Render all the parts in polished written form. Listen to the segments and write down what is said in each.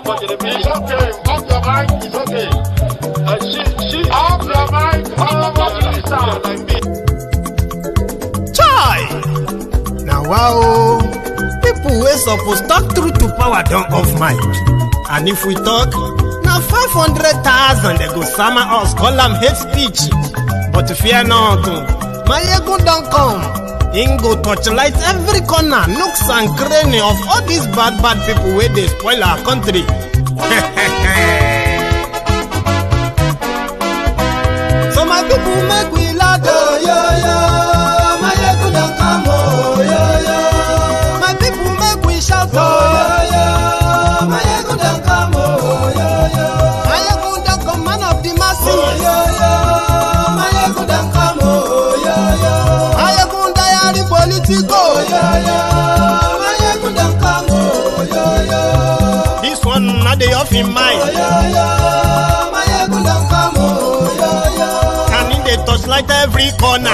It's okay. Off your mind. It's okay. She off your mind. Chai! Now wow, people wey suppose talk truth to power don't off mic. And if we talk, now 500,000 they go summer us, call them hate speech. But fear not, my ego don't come. Ingo torchlight every corner, nooks and cranny of all these bad people where they spoil our country. So my people make we laugh, yo. My ego don't come, yo. My people make we shout, yo. My ego don't come, yo. My ego don't come, man of the masses, yo. My ego don't come, yo. Politico, this one not the off in mind. Can in the touch like every corner.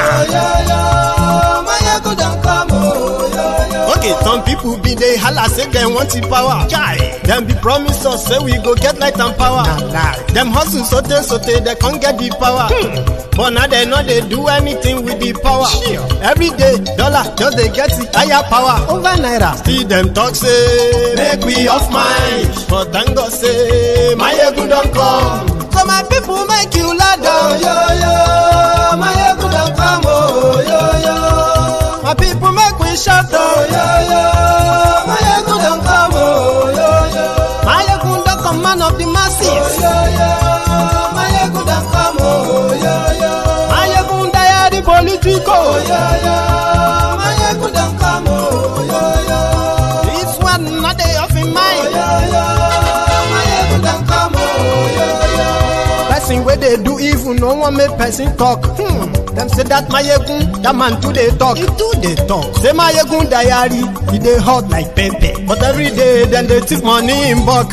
Okay, some people be they holla say they want the power. Them be promise us say we go get light and power. Them hustle sote they can't get the power. But now they know they do anything with the power. Every day, dollar just they get the higher power over naira. See them talk say make we off mind. But thank God say my ego don't come. So my people make you lie down, yo. My ego don't come, yo. My people make we shout, yo. My ego don't come, yo. My ego don't come, man of the masses, yo. My ego don't come, yo. My ego die the politico, yo. My ego don't come, yo. This one not they off in mind, yo. My ego don't come, yo. Person where they do evil, no one make person talk. Them say that my yekun, that man too they talk. He too they talk. Say my yekun diary, he they hot like pepper. But every day then they take money in bulk.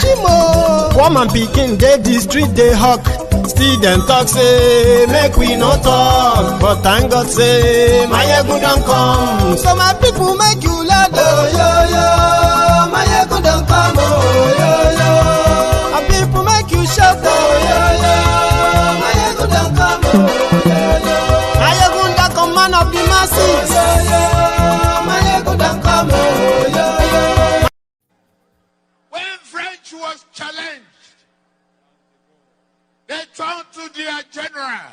Woman picking, they the street they hawk. Still them talk say make we no talk. But thank God say my yekun don't come. So my people make you laugh, yo. My yekun don't come, yo. My people make you shout, yo. My yekun don't come, yo. Man of the masses, my ego don't come, yo. When French was challenged, they turned to their general,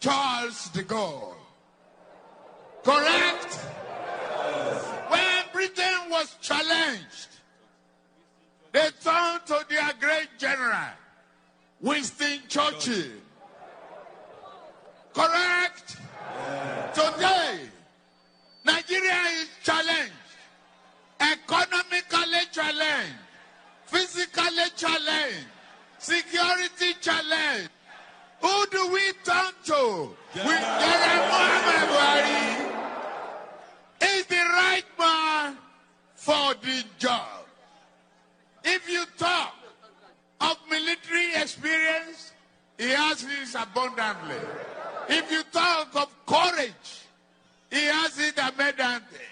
Charles de Gaulle. Correct? When Britain was challenged, they turned to their great general, Winston Churchill. Correct? Today, Nigeria is challenged, economically challenged, physically challenged, security challenged. Who do we turn to? Muhammad Buhari is the right man for the job. If you talk of military experience, he has this abundantly. If you talk of courage, he has it abundantly.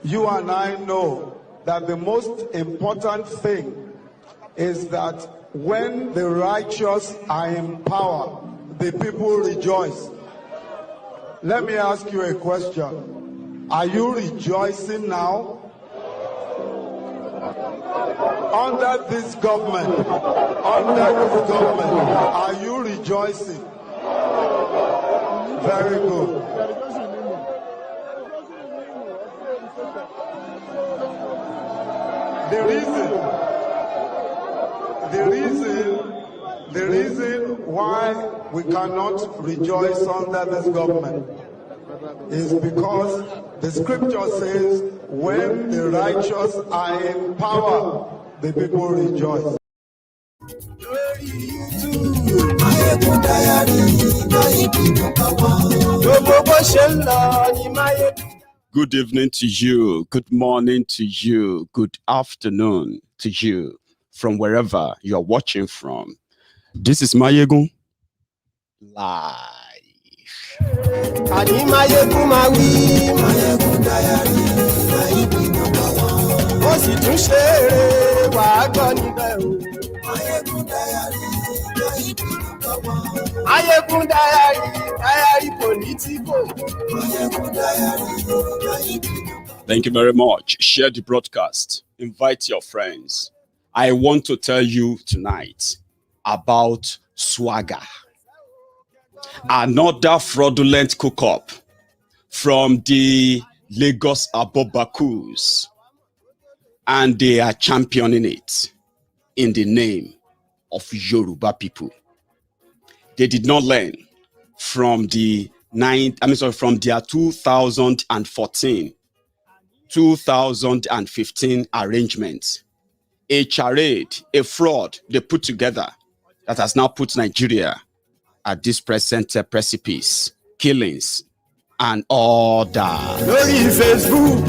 You and I know that the most important thing is that when the righteous are in power, the people rejoice. Let me ask you a question. Are you rejoicing now? Under this government, are you rejoicing? Very good. The reason why we cannot rejoice under this government is because the scripture says when the righteous are in power, the people rejoice. Good evening to you, good morning to you, good afternoon to you, from wherever you are watching from. This is Mayegun Live. wọ́n sì tún ṣe eré wàá gbọ́ níbẹ̀ o. Ayégun diary politico. Thank you very much. Share the broadcast. Invite your friends. I want to tell you tonight about SWAGA. Another fraudulent cook-up from the Lagos Abobakus. And they are championing it in the name of Yoruba people. They did not learn from their 2014, 2015 arrangements. A charade, a fraud they put together that has now put Nigeria at this present precipice, killings and order. Lórí Facebook,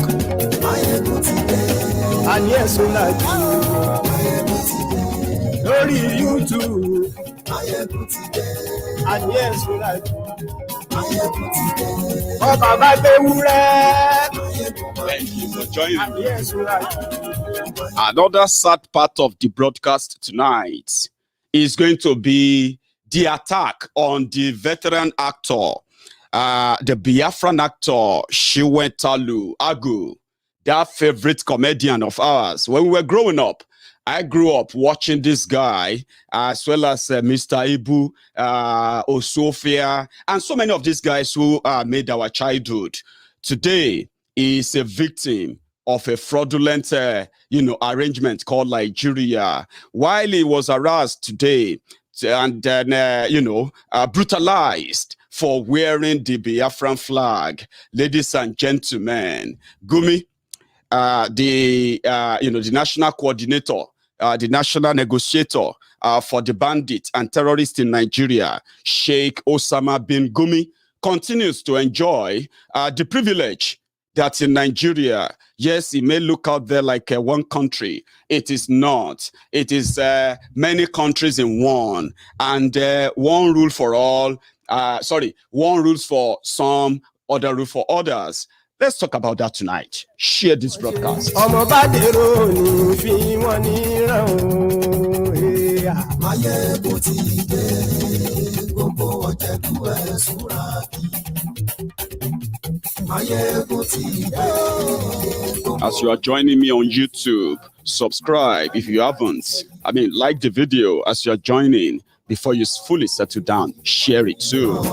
and yes, lórí YouTube, and yes, Thank you for joining me. Another sad part of the broadcast tonight is going to be the attack on the veteran actor, the Biafran actor Chiwetalu Agu, that favorite comedian of ours. When we were growing up, I grew up watching this guy, as well as Mr. Ibu, Osofia, and so many of these guys who made our childhood. Today, he is a victim of a fraudulent, arrangement called Nigeria. While he was harassed today, and then, brutalized for wearing the Biafran flag, ladies and gentlemen, Gumi, the national coordinator, the national negotiator for the bandits and terrorists in Nigeria, Sheikh Osama bin Gumi, continues to enjoy the privilege that in Nigeria, yes, it may look out there like one country. It is not. It is many countries in one, and one rule for all. One rules for some, other rule for others. Let's talk about that tonight. Share this broadcast. As you are joining me on YouTube, subscribe if you haven't. Like the video as you are joining. Before you fully settle down, share it too. We will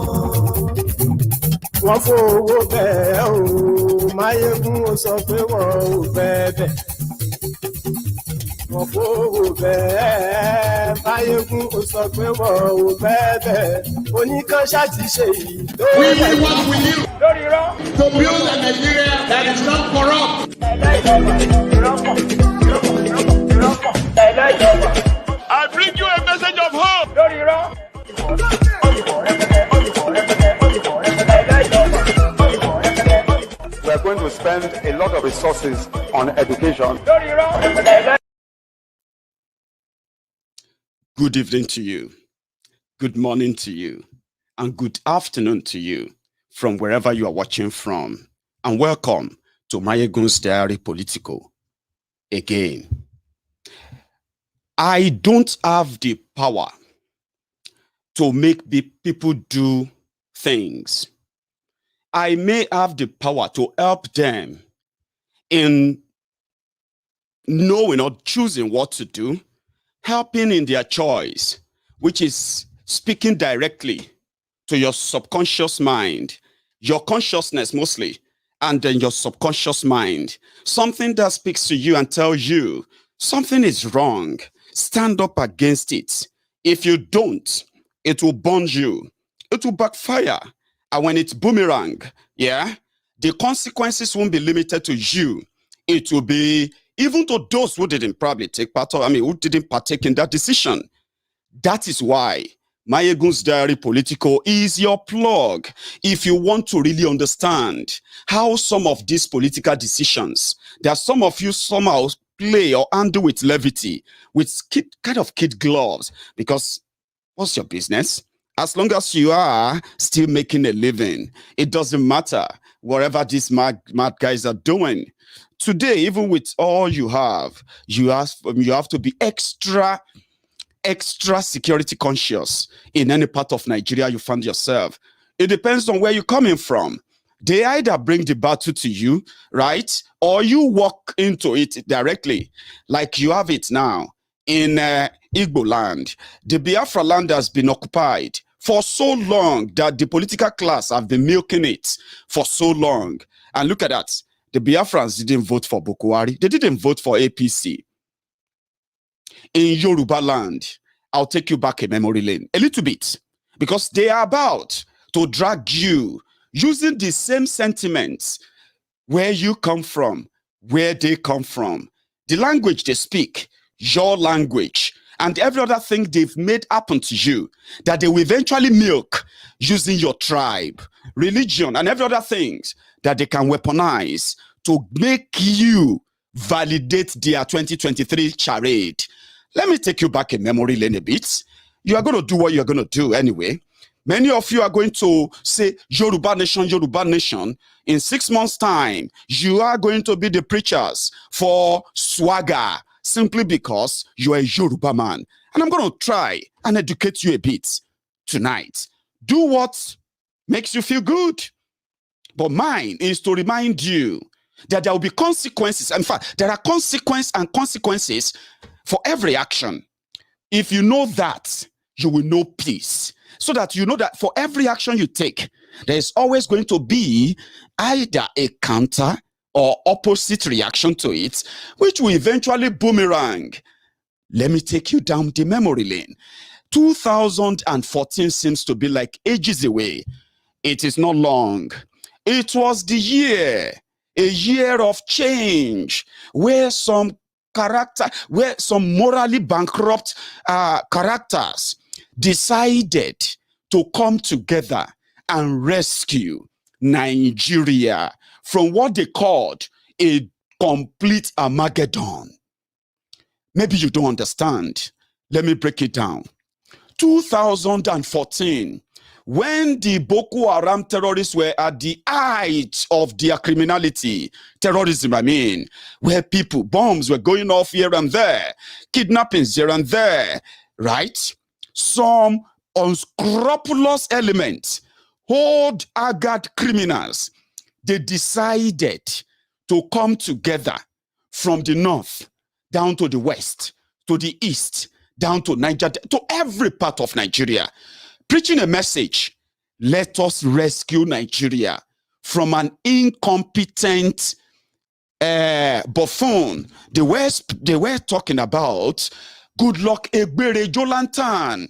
work with you to build a Nigeria that is not corrupt. I bring you a message of hope. We are going to spend a lot of resources on education. Good evening to you, good morning to you, and good afternoon to you from wherever you are watching from. And welcome to Mayegun's Diary Political again. I don't have the power to make the people do things. I may have the power to help them in knowing or choosing what to do, helping in their choice, which is speaking directly to your subconscious mind, your consciousness mostly, and then your subconscious mind. Something that speaks to you and tells you something is wrong. Stand up against it. If you don't, it will burn you. It will backfire. And when it's boomerang, the consequences won't be limited to you. It will be even to those who didn't probably take part of, who didn't partake in that decision. That is why Mayegun's Diary Political is your plug. If you want to really understand how some of these political decisions that some of you somehow play or handle with levity, with kind of kid gloves, because what's your business? As long as you are still making a living, it doesn't matter whatever these mad guys are doing. today, even with all you have to be extra security conscious in any part of Nigeria you find yourself. It depends on where you're coming from. They either bring the battle to you, right? Or you walk into it directly, like you have it now in Igbo land. The Biafra land has been occupied for so long that the political class have been milking it for so long. And look at that. The Biafrans didn't vote for Buhari. They didn't vote for APC. In Yoruba land, I'll take you back a memory lane a little bit, because they are about to drag you using the same sentiments where you come from, where they come from, the language they speak, your language, and every other thing they've made happen to you, that they will eventually milk using your tribe, religion, and every other things that they can weaponize to make you validate their 2023 charade. Let me take you back in memory lane a bit. You are going to do what you're going to do anyway. Many of you are going to say, Yoruba nation, Yoruba nation. In 6 months' time, you are going to be the preachers for SWAGA, simply because you are a Yoruba man. And I'm going to try and educate you a bit tonight. Do what makes you feel good. But mine is to remind you that there will be consequences. In fact, there are consequences for every action. If you know that, you will know peace. So that you know that for every action you take, there is always going to be either a counter or opposite reaction to it, which will eventually boomerang. Let me take you down the memory lane. 2014 seems to be like ages away. It is not long. It was the year, a year of change, where some morally bankrupt characters decided to come together and rescue Nigeria from what they called a complete Armageddon. Maybe you don't understand. Let me break it down. 2014, when the Boko Haram terrorists were at the height of their criminality, terrorism, I mean, where bombs were going off here and there, kidnappings here and there, right? Some unscrupulous elements, old-haggard criminals, they decided to come together from the north down to the west, to the east, down to Niger, to every part of Nigeria, preaching a message: let us rescue Nigeria from an incompetent buffoon. They were talking about Goodluck Ebere Jolantan.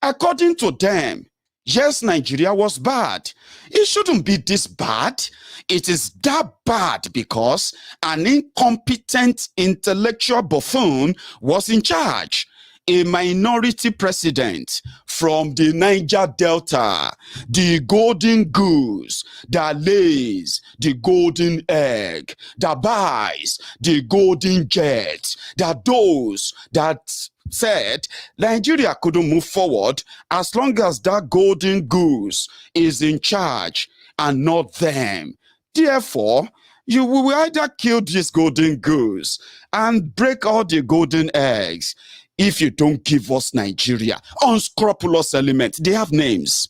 According to them, yes, Nigeria was bad. It shouldn't be this bad. It is that bad because an incompetent intellectual buffoon was in charge. A minority president from the Niger Delta, the golden goose that lays the golden egg, that buys the golden jet, that those that said Nigeria couldn't move forward as long as that golden goose is in charge and not them. Therefore, you will either kill this golden goose and break all the golden eggs if you don't give us Nigeria. Unscrupulous elements, they have names.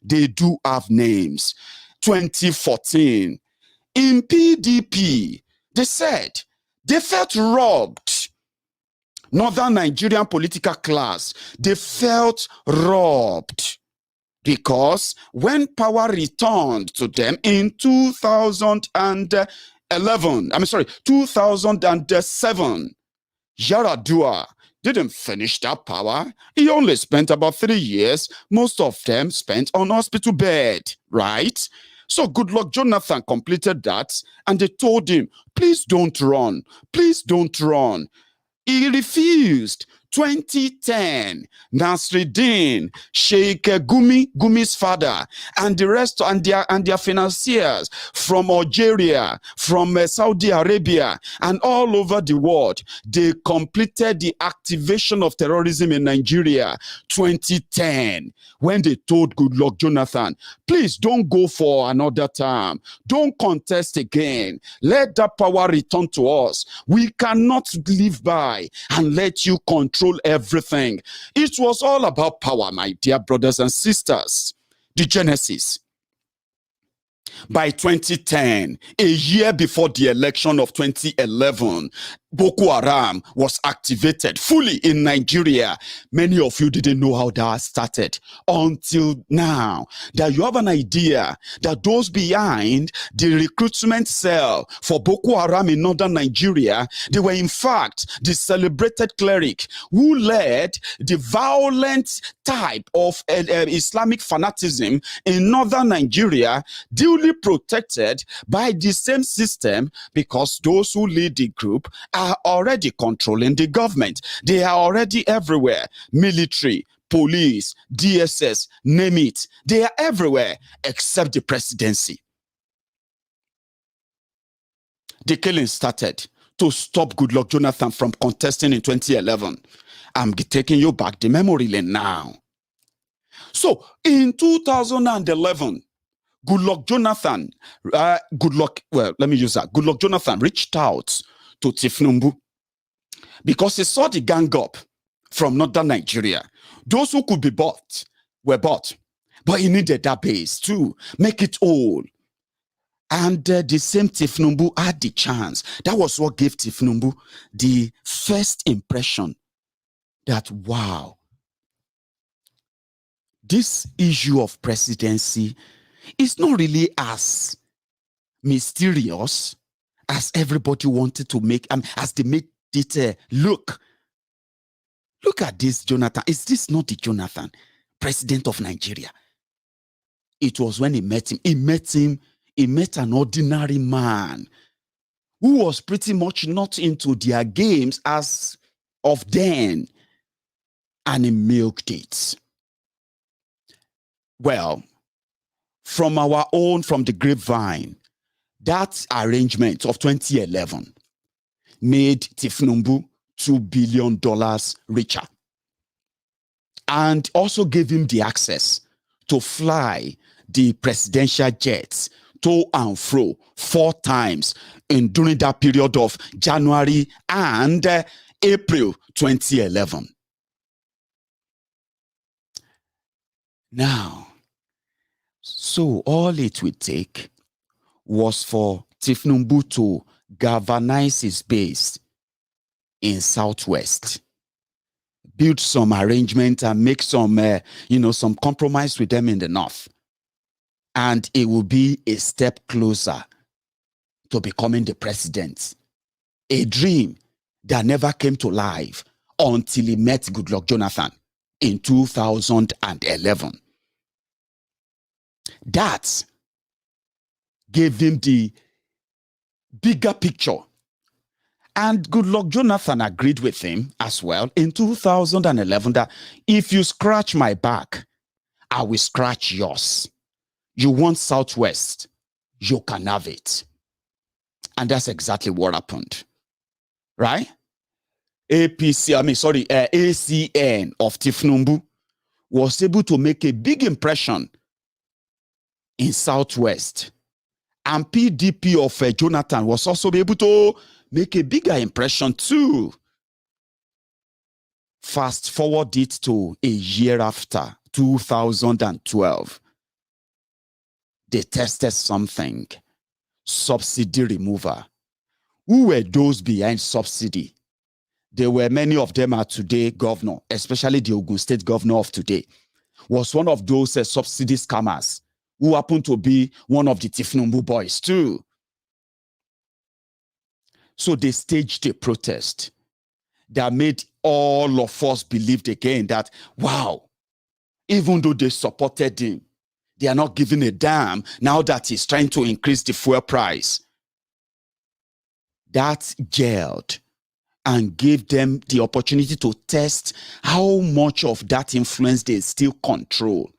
They do have names. 2014, in PDP, they said they felt robbed. Northern Nigerian political class, they felt robbed because when power returned to them in 2007, Yaradua didn't finish that power. He only spent about 3 years. Most of them spent on hospital bed, right? So Goodluck Jonathan completed that, and they told him, please don't run. Please don't run. He refused 2010, Nasreddin, Sheikh Gumi's father, and the rest, and their financiers from Algeria, from Saudi Arabia, and all over the world, they completed the activation of terrorism in Nigeria. 2010, when they told Goodluck Jonathan, please don't go for another term, don't contest again, let that power return to us. We cannot live by and let you control everything. It was all about power, my dear brothers and sisters. The genesis. By 2010, a year before the election of 2011, Boko Haram was activated fully in Nigeria. Many of you didn't know how that started until now. That you have an idea that those behind the recruitment cell for Boko Haram in northern Nigeria, they were in fact the celebrated cleric who led the violent type of Islamic fanaticism in northern Nigeria, duly protected by the same system, because those who lead the group are already controlling the government. They are already everywhere. Military, police, DSS, name it. They are everywhere except the presidency. The killing started to stop Goodluck Jonathan from contesting in 2011. I'm taking you back the memory lane now. So in 2011, Goodluck Jonathan reached out to Thiefnubu because he saw the gang up from northern Nigeria. Those who could be bought were bought, but he needed that base to make it all. And the same Thiefnubu had the chance. That was what gave Thiefnubu the first impression that, wow, this issue of presidency is not really as mysterious as everybody wanted to make, as they made it look. Look at this Jonathan. Is this not the Jonathan, president of Nigeria? It was when he met him. He met an ordinary man who was pretty much not into their games as of then, and he milked it. Well, from the grapevine, that arrangement of 2011 made Thiefnubu $2 billion richer, and also gave him the access to fly the presidential jets to and fro 4 times during that period of January and April 2011. Now, so all it would take was for Thiefnubu to galvanize his base in Southwest, build some arrangement and make some, some compromise with them in the North. And it will be a step closer to becoming the president. A dream that never came to life until he met Goodluck Jonathan in 2011. That gave him the bigger picture. And Goodluck Jonathan agreed with him as well in 2011 that if you scratch my back, I will scratch yours. You want Southwest, you can have it. And that's exactly what happened. Right? ACN of Thiefnubu was able to make a big impression in Southwest. And PDP of Jonathan was also able to make a bigger impression too. Fast forward it to a year after, 2012. They tested something, subsidy remover. Who were those behind subsidy? There were many of them are today governor, especially the Ogun State governor of today, was one of those subsidy scammers who happened to be one of the Thiefnubu boys too. So they staged a protest that made all of us believe again that, wow, even though they supported him, they are not giving a damn now that he's trying to increase the fuel price. That gelled and gave them the opportunity to test how much of that influence they still control.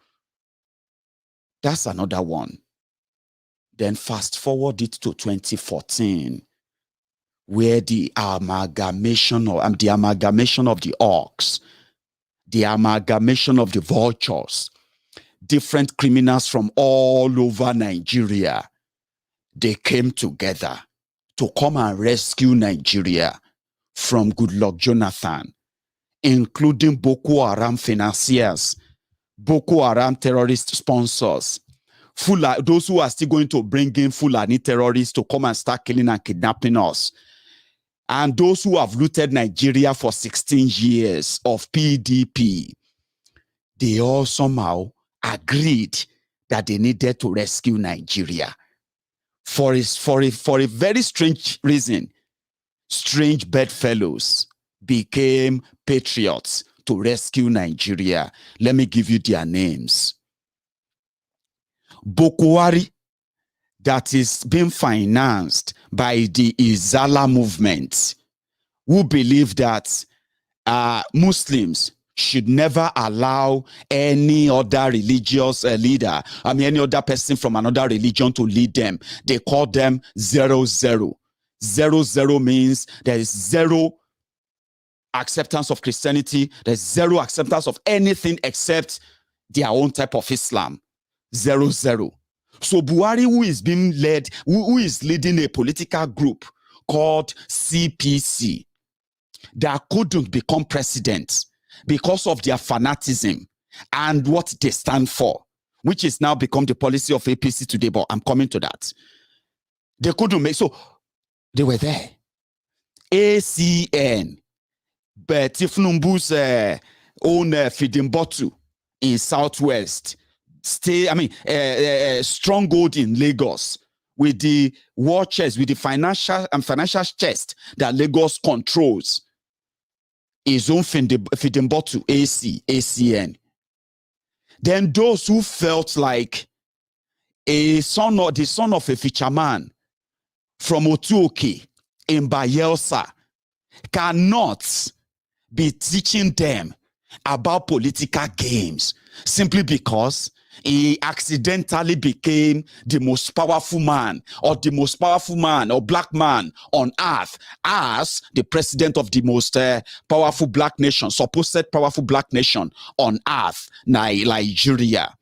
That's another one. Then fast forward it to 2014, where the amalgamation of the orcs, the amalgamation of the vultures, different criminals from all over Nigeria, they came together to come and rescue Nigeria from Goodluck Jonathan, including Boko Haram financiers, Boko Haram terrorist sponsors, those who are still going to bring in Fulani terrorists to come and start killing and kidnapping us, and those who have looted Nigeria for 16 years of PDP. They all somehow agreed that they needed to rescue Nigeria. For a very strange reason, strange bedfellows became patriots to rescue Nigeria. Let me give you their names. Buhari, that is being financed by the Izala movement, who believe that Muslims should never allow any other religious leader, any other person from another religion to lead them. They call them 00. 00 means there is zero acceptance of Christianity, there's zero acceptance of anything except their own type of Islam. 00. So Buhari, who is being led, who is leading a political group called CPC, that couldn't become president because of their fanaticism and what they stand for, which is now become the policy of APC today, but I'm coming to that. They couldn't make, so they were there. ACN, but Thiefnubu's own feeding bottle in Southwest, stronghold in Lagos, with the war chest, with the financial chest that Lagos controls, his own feeding bottle, ACN. Then those who felt like the son of a fisherman from Otuoke in Bayelsa cannot be teaching them about political games simply because he accidentally became the most powerful man or black man on earth as the president of the most powerful black nation, supposed powerful black nation on earth, Nigeria.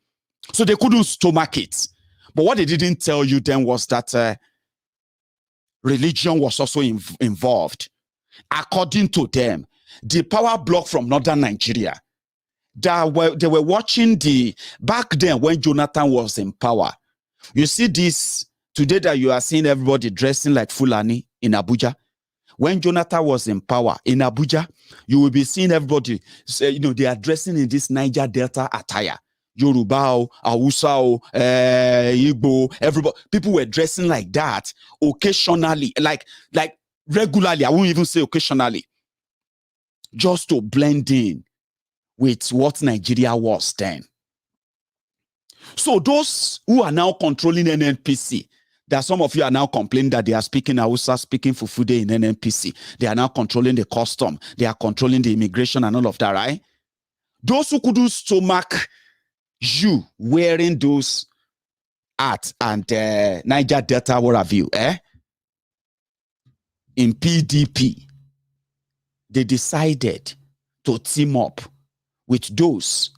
So they couldn't stomach it. But what they didn't tell you then was that religion was also involved. According to them, the power bloc from northern Nigeria, they were watching back then when Jonathan was in power. You see this today that you are seeing everybody dressing like Fulani in Abuja. When Jonathan was in power in Abuja, you will be seeing everybody say, they are dressing in this Niger Delta attire. Yoruba, Hausa, Igbo, everybody. People were dressing like that occasionally, like regularly. I won't even say occasionally, just to blend in with what Nigeria was then. So those who are now controlling NNPC, that some of you are now complaining that they are speaking Hausa, speaking Fufude in NNPC. They are now controlling the custom. They are controlling the immigration and all of that, right? Those who couldn't stomach you wearing those hats and Niger Delta, what have you, in PDP, they decided to team up with those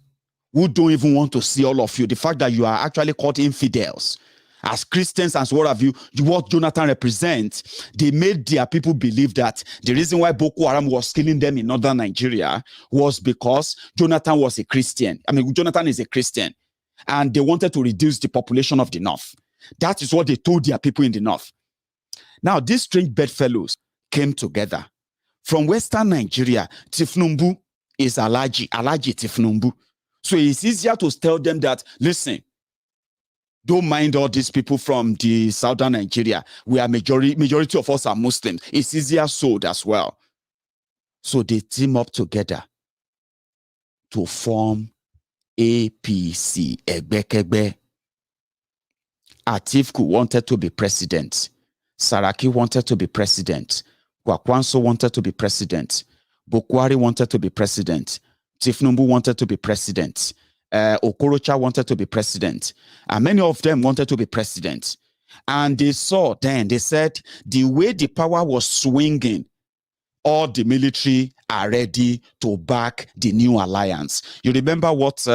who don't even want to see all of you. The fact that you are actually called infidels as Christians and what have you, what Jonathan represents, they made their people believe that the reason why Boko Haram was killing them in northern Nigeria was because Jonathan was a Christian. Jonathan is a Christian, and they wanted to reduce the population of the north. That is what they told their people in the north. Now, these strange bedfellows came together. From western Nigeria, Thiefnubu is Alhaji Thiefnubu. So it's easier to tell them that, listen, don't mind all these people from the southern Nigeria. We are majority of us are Muslims. It's easier sold as well. So they team up together to form APC, Egbekegbe. Atiku wanted to be president. Saraki wanted to be president. Kwakwanso wanted to be president. Buhari wanted to be president. Thiefnubu wanted to be president. Okorocha wanted to be president. And many of them wanted to be president. And they saw then, they said, the way the power was swinging, all the military are ready to back the new alliance. You remember what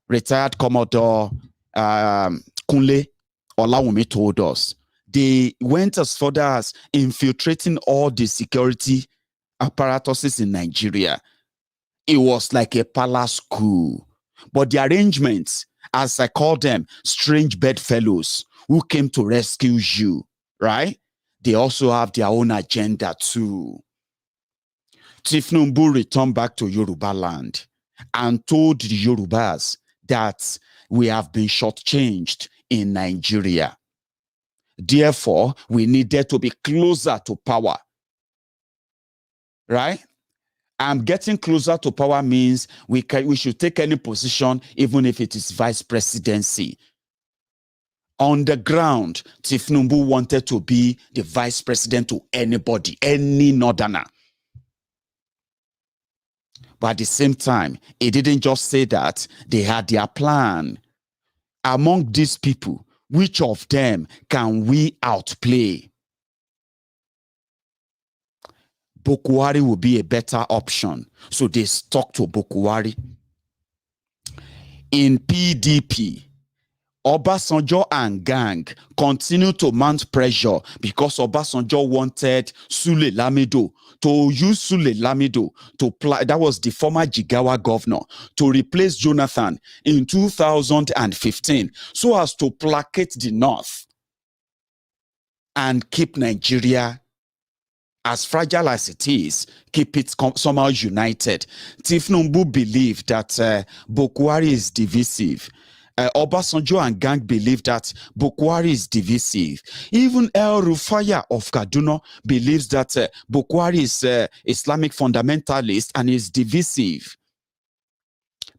retired Commodore Kunle Olawumi told us? They went as far as infiltrating all the security apparatuses in Nigeria. It was like a palace coup. But the arrangements, as I call them, strange bedfellows who came to rescue you, right? They also have their own agenda too. Thiefnubu returned back to Yoruba land and told the Yorubas that we have been shortchanged in Nigeria. Therefore, we needed to be closer to power, right? And getting closer to power means we should take any position, even if it is vice presidency. On the ground, Thiefnubu wanted to be the vice president to anybody, any northerner. But at the same time, he didn't just say that. They had their plan. Among these people, which of them can we outplay? Buhari will be a better option. So they stuck to Buhari. In PDP, Obasanjo and gang continued to mount pressure because Obasanjo wanted Sule Lamido to use Sule Lamido to that was the former Jigawa governor, to replace Jonathan in 2015 so as to placate the North and keep Nigeria as fragile as it is, keep it somehow united. Thiefnubu believed that Buhari is divisive. Obasanjo and gang believe that Buhari is divisive. Even El Rufaya of Kaduna believes that Buhari is Islamic fundamentalist and is divisive.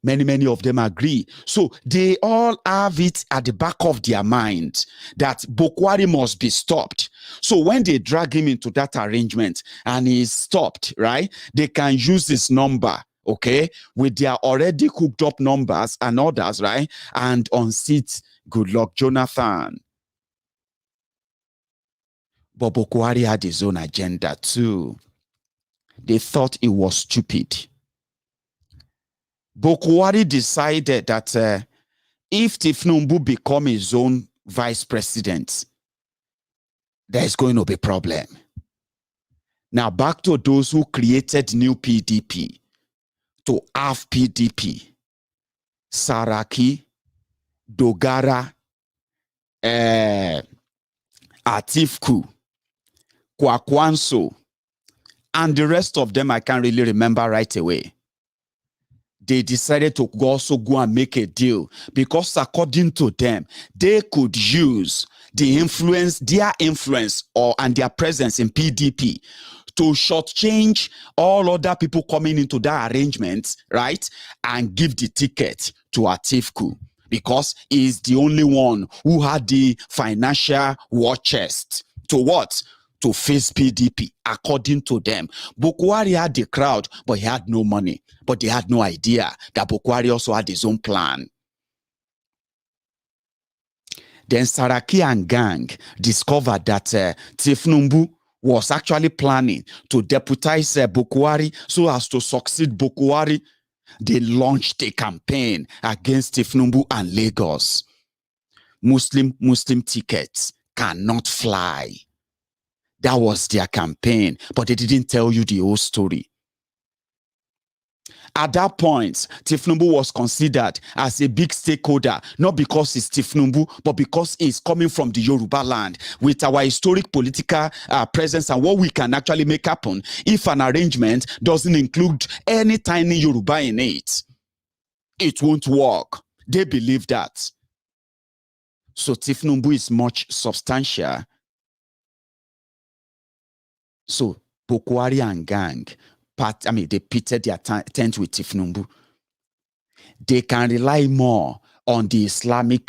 Many of them agree. So they all have it at the back of their mind that Buhari must be stopped. So when they drag him into that arrangement and he's stopped, right, they can use this number, okay, with their already cooked up numbers and others, right, and unseat Goodluck Jonathan. But Buhari had his own agenda too. They thought it was stupid. Buhari decided that if Thiefnubu become his own vice president, there's going to be a problem. Now back to those who created new PDP, to have PDP, Saraki, Dogara, Atifku, Kwakwanso, and the rest of them I can't really remember right away. They decided to also go and make a deal because according to them, they could use the influence, their influence and their presence in PDP to shortchange all other people coming into that arrangement, right? And give the ticket to Atifku because he's the only one who had the financial war chest to what? To face PDP, according to them. Buhari had the crowd, but he had no money. But they had no idea that Buhari also had his own plan. Then Saraki and gang discovered that Thiefnubu was actually planning to deputize Buhari so as to succeed Buhari. They launched a campaign against Thiefnubu and Lagos. Muslim tickets cannot fly. That was their campaign, but they didn't tell you the whole story. At that point, Thiefnubu was considered as a big stakeholder, not because he's Thiefnubu, but because he's coming from the Yoruba land with our historic political presence and what we can actually make happen if an arrangement doesn't include any tiny Yoruba in it. It won't work. They believe that. So Thiefnubu is much substantial. So Buhari and gang, they pitted their tent with Thiefnubu. They can rely more on the Islamic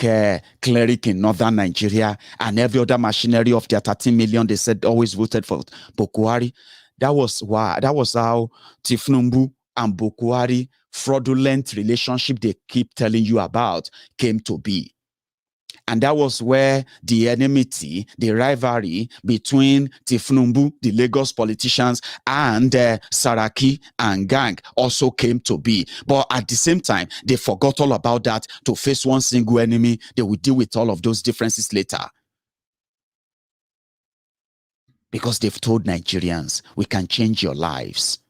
cleric in northern Nigeria and every other machinery of their 13 million they said always voted for Buhari. That was how Thiefnubu and Buhari fraudulent relationship they keep telling you about came to be. And that was where the enmity, the rivalry between Thiefnubu, the Lagos politicians, and Saraki and gang also came to be. But at the same time, they forgot all about that to face one single enemy. They will deal with all of those differences later. Because they've told Nigerians, we can change your lives.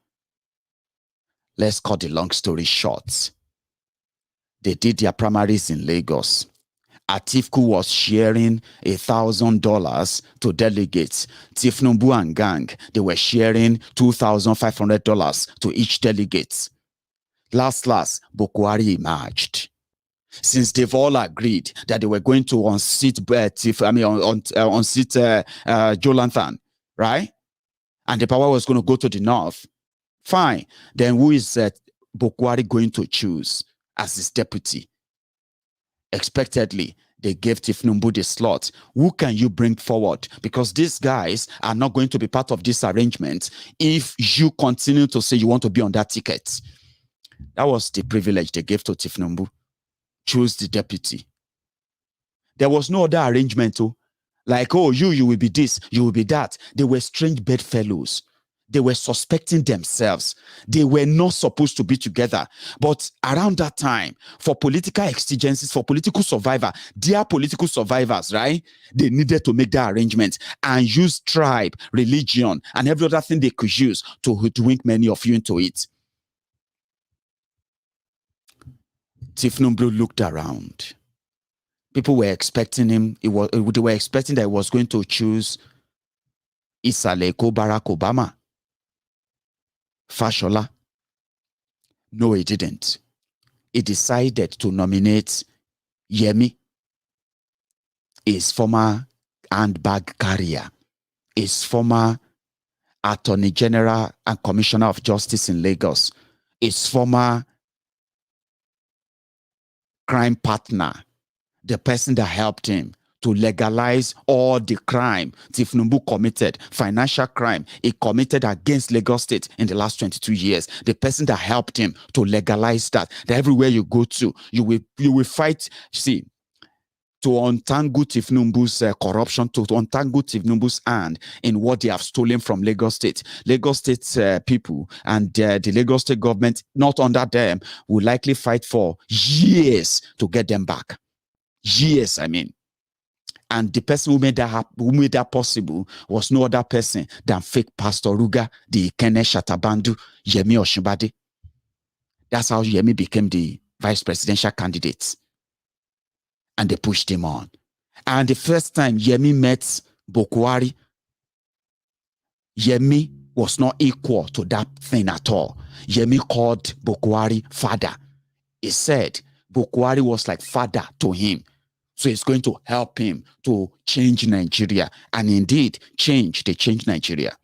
Let's cut the long story short. They did their primaries in Lagos. Atiku was sharing $1,000 to delegates. Thiefnubu and gang, they were sharing $2,500 to each delegate. Last, Buhari emerged. Since they've all agreed that they were going to unseat Jonathan, right? And the power was going to go to the north. Fine. Then who is Buhari going to choose as his deputy? Expectedly, they gave Thiefnubu the slot. Who can you bring forward? Because these guys are not going to be part of this arrangement if you continue to say you want to be on that ticket. That was the privilege they gave to Thiefnubu. Choose the deputy. There was no other arrangement, like, oh, you will be this, you will be that. They were strange bedfellows. They were suspecting themselves. They were not supposed to be together. But around that time, for political exigencies, for political survivor, their political survivors, right? They needed to make that arrangement and use tribe, religion, and every other thing they could use to hoodwink many of you into it. Thiefnubu looked around. People were expecting him. They were expecting that he was going to choose Isaleko Barack Obama. Fashola. No, he didn't. He decided to nominate Yemi, his former handbag carrier, his former Attorney General and Commissioner of Justice in Lagos, his former crime partner, the person that helped him to legalize all the crime Thiefnubu committed, financial crime he committed against Lagos State in the last 22 years. The person that helped him to legalize that everywhere you go to, you will fight, see, to untangle Thiefnubu's corruption, to untangle Thiefnubu's hand in what they have stolen from Lagos State. Lagos State people and the Lagos State government, not under them, will likely fight for years to get them back. Years, I mean. And the person who made that possible was no other person than fake Pastor Ruga, the Ikene Shatabandu, Yemi Oshibade. That's how Yemi became the vice presidential candidate. And they pushed him on. And the first time Yemi met Buhari, Yemi was not equal to that thing at all. Yemi called Buhari father. He said Buhari was like father to him. So it's going to help him to change Nigeria. And indeed, they changed Nigeria.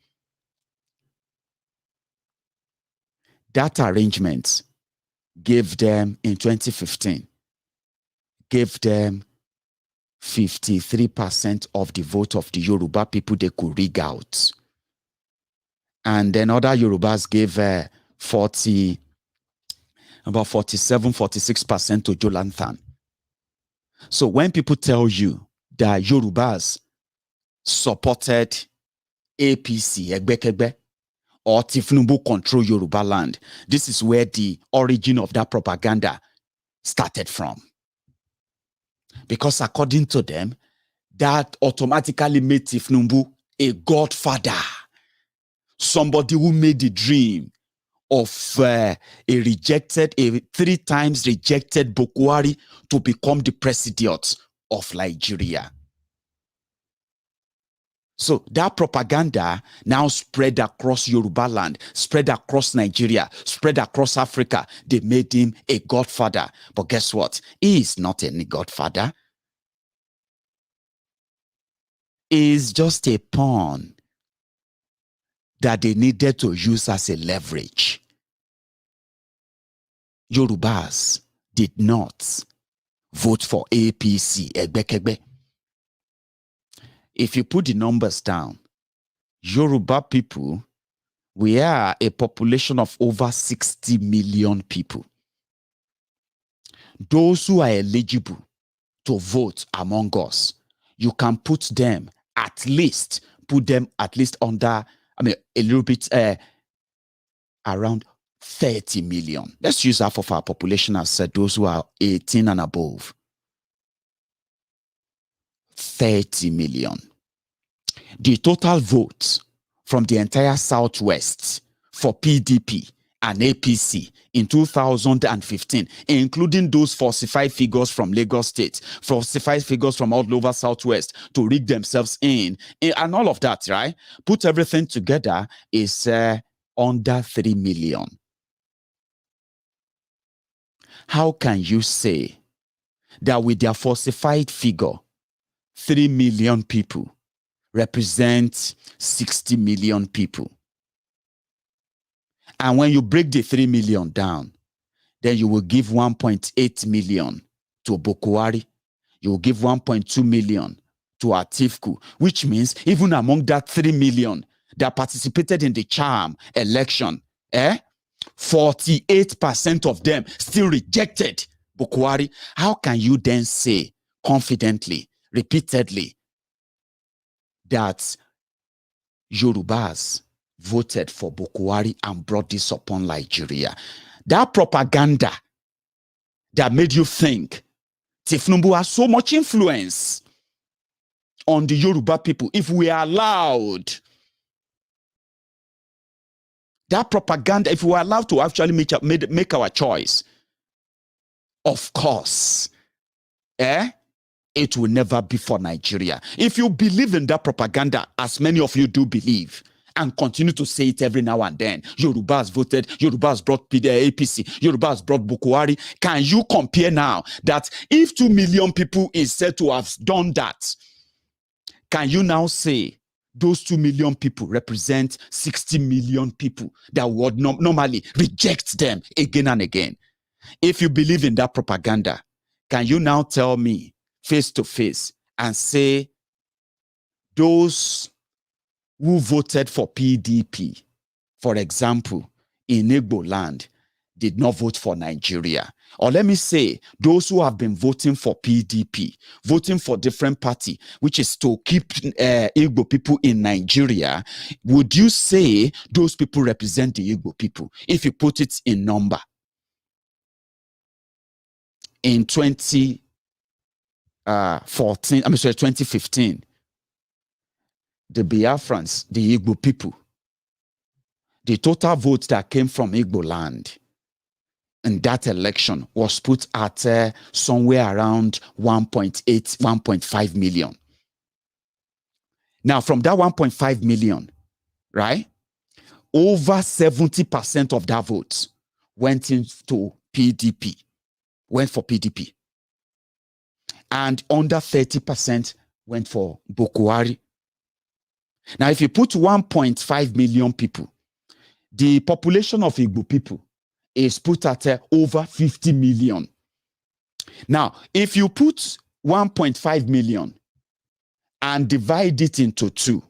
That arrangement gave them, in 2015, gave them 53% of the vote of the Yoruba people they could rig out. And then other Yorubas gave about 47, 46% to Jonathan. So when people tell you that Yorubas supported APC, Egbekegbe, or Thiefnubu control Yoruba land, this is where the origin of that propaganda started from. Because according to them, that automatically made Thiefnubu a godfather. Somebody who made the dream of a 3 times rejected Buhari to become the president of Nigeria. So that propaganda now spread across Yoruba land, spread across Nigeria, spread across Africa. They made him a godfather. But guess what? He is not any godfather. He is just a pawn that they needed to use as a leverage. Yorubas did not vote for APC, Egbekegbe. If you put the numbers down, Yoruba people, we are a population of over 60 million people. Those who are eligible to vote among us, you can put them at least under, a little bit around 30 million. Let's use half of our population as those who are 18 and above. 30 million. The total votes from the entire Southwest for PDP and APC in 2015, including those falsified figures from Lagos State, falsified figures from all over Southwest to rig themselves in, and all of that, right? Put everything together is under 3 million. How can you say that with their falsified figure, 3 million people represent 60 million people? And when you break the 3 million down, then you will give 1.8 million to Buhari. You will give 1.2 million to Atiku, which means even among that 3 million that participated in the charm election, 48% of them still rejected Buhari. How can you then say confidently, repeatedly, that Yorubas voted for Buhari and brought this upon Nigeria? That propaganda that made you think Thiefnubu has so much influence on the Yoruba people, if we are allowed, that propaganda, if we are allowed to actually make our choice, of course, it will never be for Nigeria. If you believe in that propaganda, as many of you do believe, and continue to say it every now and then, Yoruba has voted, Yoruba has brought APC, Yoruba has brought Buhari. Can you compare now that if 2 million people is said to have done that, can you now say those 2 million people represent 60 million people that would normally reject them again and again? If you believe in that propaganda, can you now tell me face to face and say those who voted for PDP, for example, in Igbo land, did not vote for Nigeria? Or let me say, those who have been voting for PDP, voting for different party, which is to keep Igbo people in Nigeria, would you say those people represent the Igbo people if you put it in number? In 2015, the Biafrans, the Igbo people, the total vote that came from Igbo land in that election was put at somewhere around 1.8, 1.5 million. Now, from that 1.5 million, right, over 70% of that vote went into PDP, went for PDP. And under 30% went for Buhari. Now, if you put 1.5 million people, the population of Igbo people is put at over 50 million. Now, if you put 1.5 million and divide it into 2,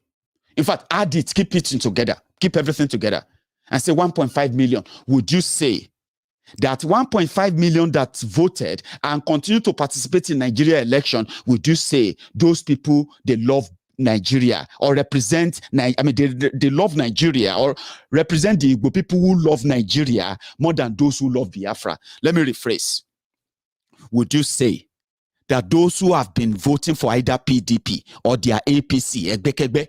in fact, add it, keep it together, keep everything together, and say 1.5 million, would you say that 1.5 million that voted and continue to participate in Nigeria election, would you say those people, they love Nigeria or represent, they love Nigeria or represent the Igbo people who love Nigeria more than those who love Biafra? Let me rephrase. Would you say that those who have been voting for either PDP or their APC, Egbekegbe,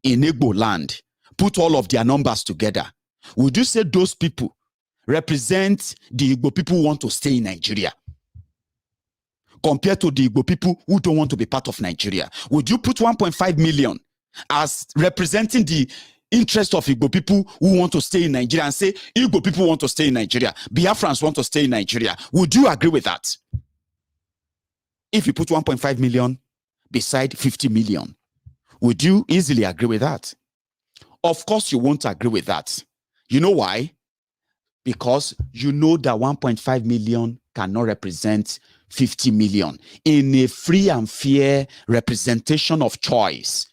in Igbo land, put all of their numbers together, would you say those people represent the Igbo people who want to stay in Nigeria compared to the Igbo people who don't want to be part of Nigeria? Would you put 1.5 million as representing the interest of Igbo people who want to stay in Nigeria and say Igbo people want to stay in Nigeria, Biafrans want to stay in Nigeria? Would you agree with that? If you put 1.5 million beside 50 million, would you easily agree with that? Of course you won't agree with that. You know why? Because you know that 1.5 million cannot represent 50 million in a free and fair representation of choice.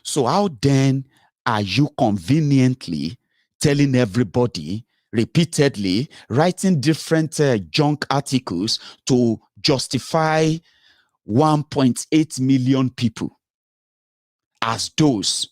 So how then are you conveniently telling everybody repeatedly, writing different junk articles to justify 1.8 million people as those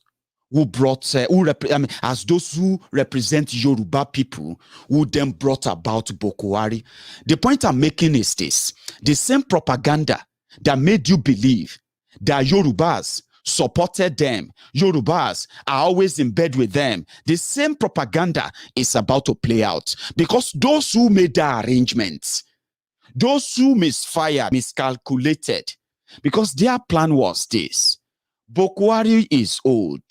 who brought, as those who represent Yoruba people who then brought about Buhari? The point I'm making is this: the same propaganda that made you believe that Yorubas supported them, Yorubas are always in bed with them, the same propaganda is about to play out, because those who made the arrangements, those who miscalculated, because their plan was this: Buhari is old,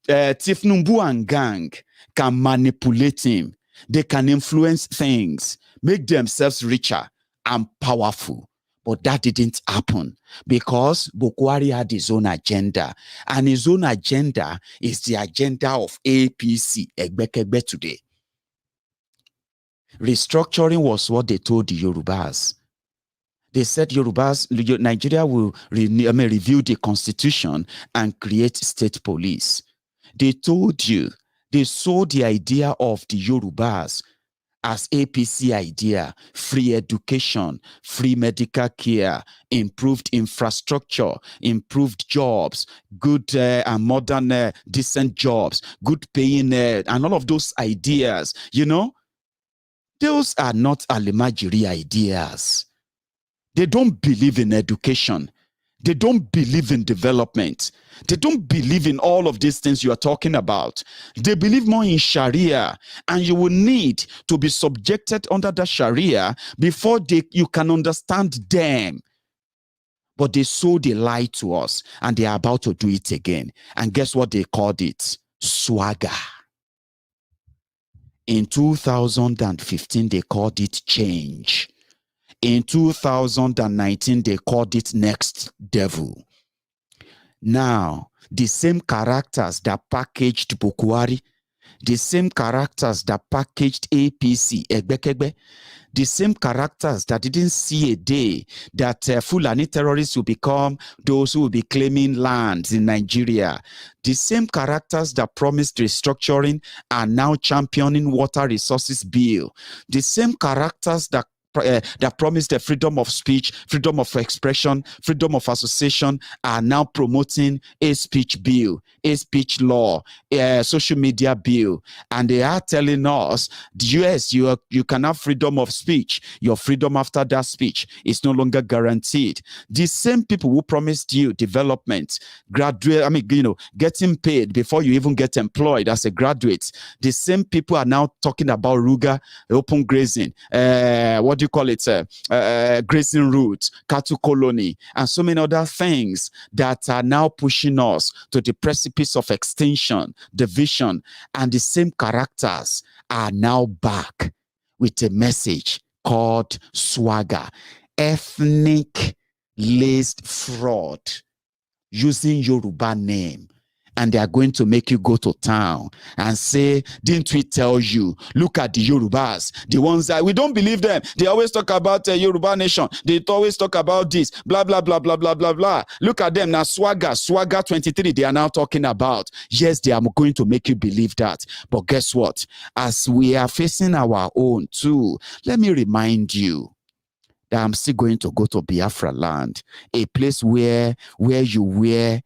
Thiefnubu and gang can manipulate him, they can influence things, make themselves richer and powerful. But that didn't happen because Buhari had his own agenda, and his own agenda is the agenda of APC, Egbekegbe today. Restructuring was what they told the Yorubas. They said Nigeria will review the constitution and create state police. They told you, they sold the idea of the Yorubas as APC idea: free education, free medical care, improved infrastructure, improved jobs, good and modern decent jobs, good paying, and all of those ideas. You know, those are not Alimajiri ideas. They don't believe in education. They don't believe in development. They don't believe in all of these things you are talking about. They believe more in Sharia, and you will need to be subjected under the Sharia before you can understand them. But they sold a lie to us, and they are about to do it again. And guess what they called it? SWAGA. In 2015, they called it change. In 2019, they called it next devil. Now, the same characters that packaged Buhari, the same characters that packaged APC, Egbekegbe, the same characters that didn't see a day that Fulani terrorists will become those who will be claiming lands in Nigeria, the same characters that promised restructuring are now championing water resources bill, the same characters that promised the freedom of speech, freedom of expression, freedom of association are now promoting a speech bill, a speech law, a social media bill. And they are telling us, yes, you can have freedom of speech. Your freedom after that speech is no longer guaranteed. The same people who promised you development, getting paid before you even get employed as a graduate, the same people are now talking about Ruga, open grazing, what do you call it, grazing routes, cattle colony, and so many other things that are now pushing us to the precipice of extinction, division. And the same characters are now back with a message called SWAGA, ethnic laced fraud, using Yoruba name. And they are going to make you go to town and say, didn't we tell you? Look at the Yorubas, the ones that we don't believe them. They always talk about Yoruba nation. They always talk about this, blah, blah, blah, blah, blah, blah, blah. Look at them now, SWAGA 23, they are now talking about. Yes, they are going to make you believe that. But guess what? As we are facing our own too, let me remind you that I'm still going to go to Biafra land, a place where you wear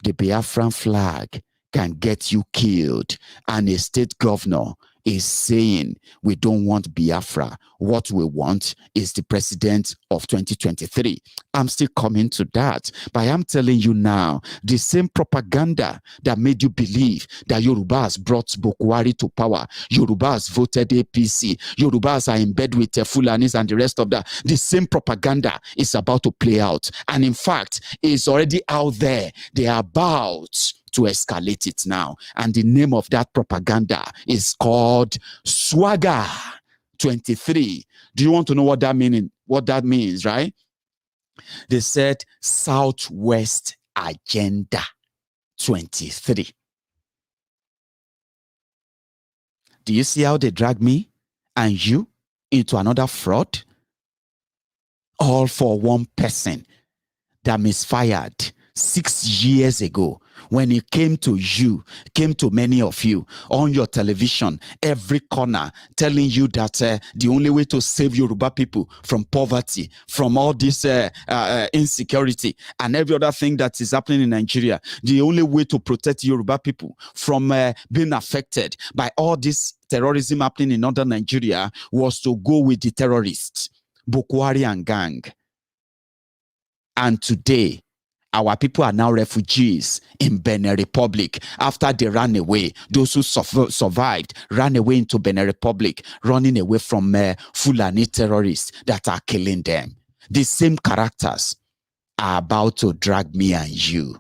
the Biafran flag can get you killed, and a state governor is saying we don't want Biafra. What we want is the president of 2023. I'm still coming to that, but I am telling you now, the same propaganda that made you believe that Yorubas brought Buhari to power, Yorubas voted APC, Yorubas are in bed with Fulanis and the rest of that, the same propaganda is about to play out. And in fact, it's already out there. They are about to escalate it now. And the name of that propaganda is called SWAGA 23. Do you want to know what that means, right? They said Southwest Agenda 23. Do you see how they drag me and you into another fraud? all for one person that misfired 6 years ago when it came to many of you on your television, every corner, telling you that the only way to save Yoruba people from poverty, from all this insecurity and every other thing that is happening in Nigeria, the only way to protect Yoruba people from being affected by all this terrorism happening in northern Nigeria was to go with the terrorists, Boko Haram gang. And today, our people are now refugees in Benin Republic after they ran away. Those who survived ran away into Benin Republic, running away from Fulani terrorists that are killing them. The same characters are about to drag me and you.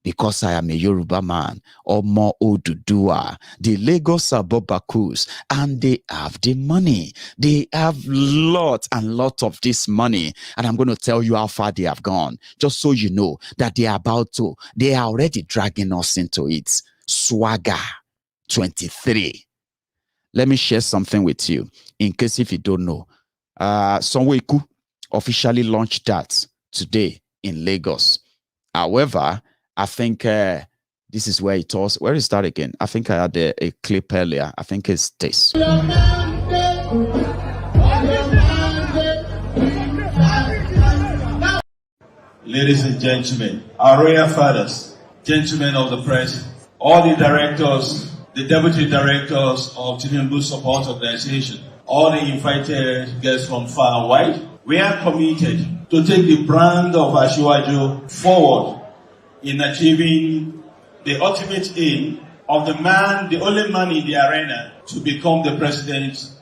Because I am a Yoruba man, or more Odudua, the Lagos Abobakus, and they have the money. They have lots and lots of this money. And I'm going to tell you how far they have gone, just so you know that they are already dragging us into it. SWAGA 23. Let me share something with you, in case if you don't know. Sonweku officially launched that today in Lagos. However, I think this is where it was. Where is that again? I think I had a clip earlier. I think it's this. Ladies and gentlemen, our royal fathers, gentlemen of the press, all the directors, the deputy directors of Thiefnubu Support Organization, all the invited guests from far and wide, we are committed to take the brand of Asiwaju forward in achieving the ultimate aim of the only man in the arena to become the president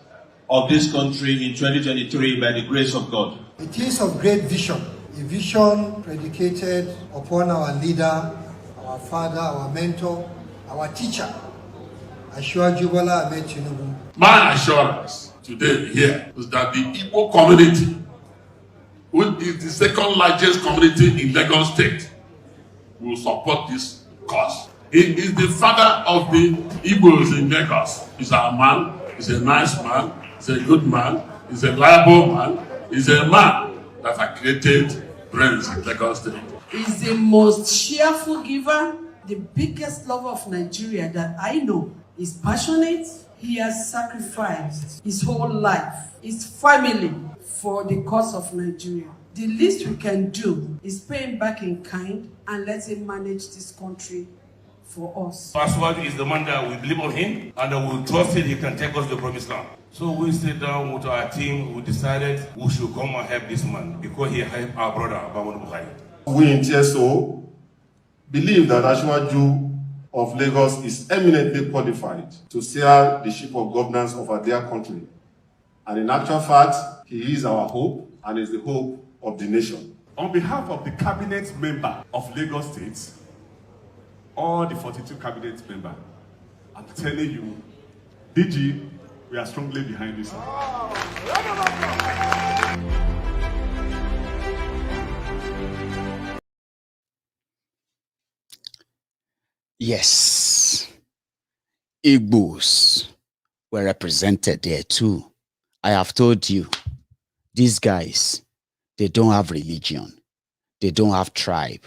of this country in 2023 by the grace of God. It is of great vision, a vision predicated upon our leader, our father, our mentor, our teacher, Asiwaju Bola Ahmed Tinubu. My assurance today here is that the Igbo community, which is the second largest community in Lagos State, will support this cause. He is the father of the Igbos in Lagos. He's a man, he's a nice man, he's a good man, he's a reliable man, he's a man that has created brains in Lagos State. He's the most cheerful giver, the biggest lover of Nigeria that I know. He's passionate. He has sacrificed his whole life, his family, for the cause of Nigeria. The least we can do is pay him back in kind and let him manage this country for us. Asiwaju is the man that we believe on him and we trusted he can take us to the promised land. So we sat down with our team, we decided we should come and help this man because he helped our brother, Buhari. We in TSO believe that Asiwaju of Lagos is eminently qualified to steer the ship of governance of our dear country. And in actual fact, he is our hope and is the hope of the nation. On behalf of the cabinet member of Lagos State, all the 42 cabinet members, I'm telling you, DG, we are strongly behind this. Yes, Igbos were represented there too. I have told you, these guys, they don't have religion. They don't have tribe.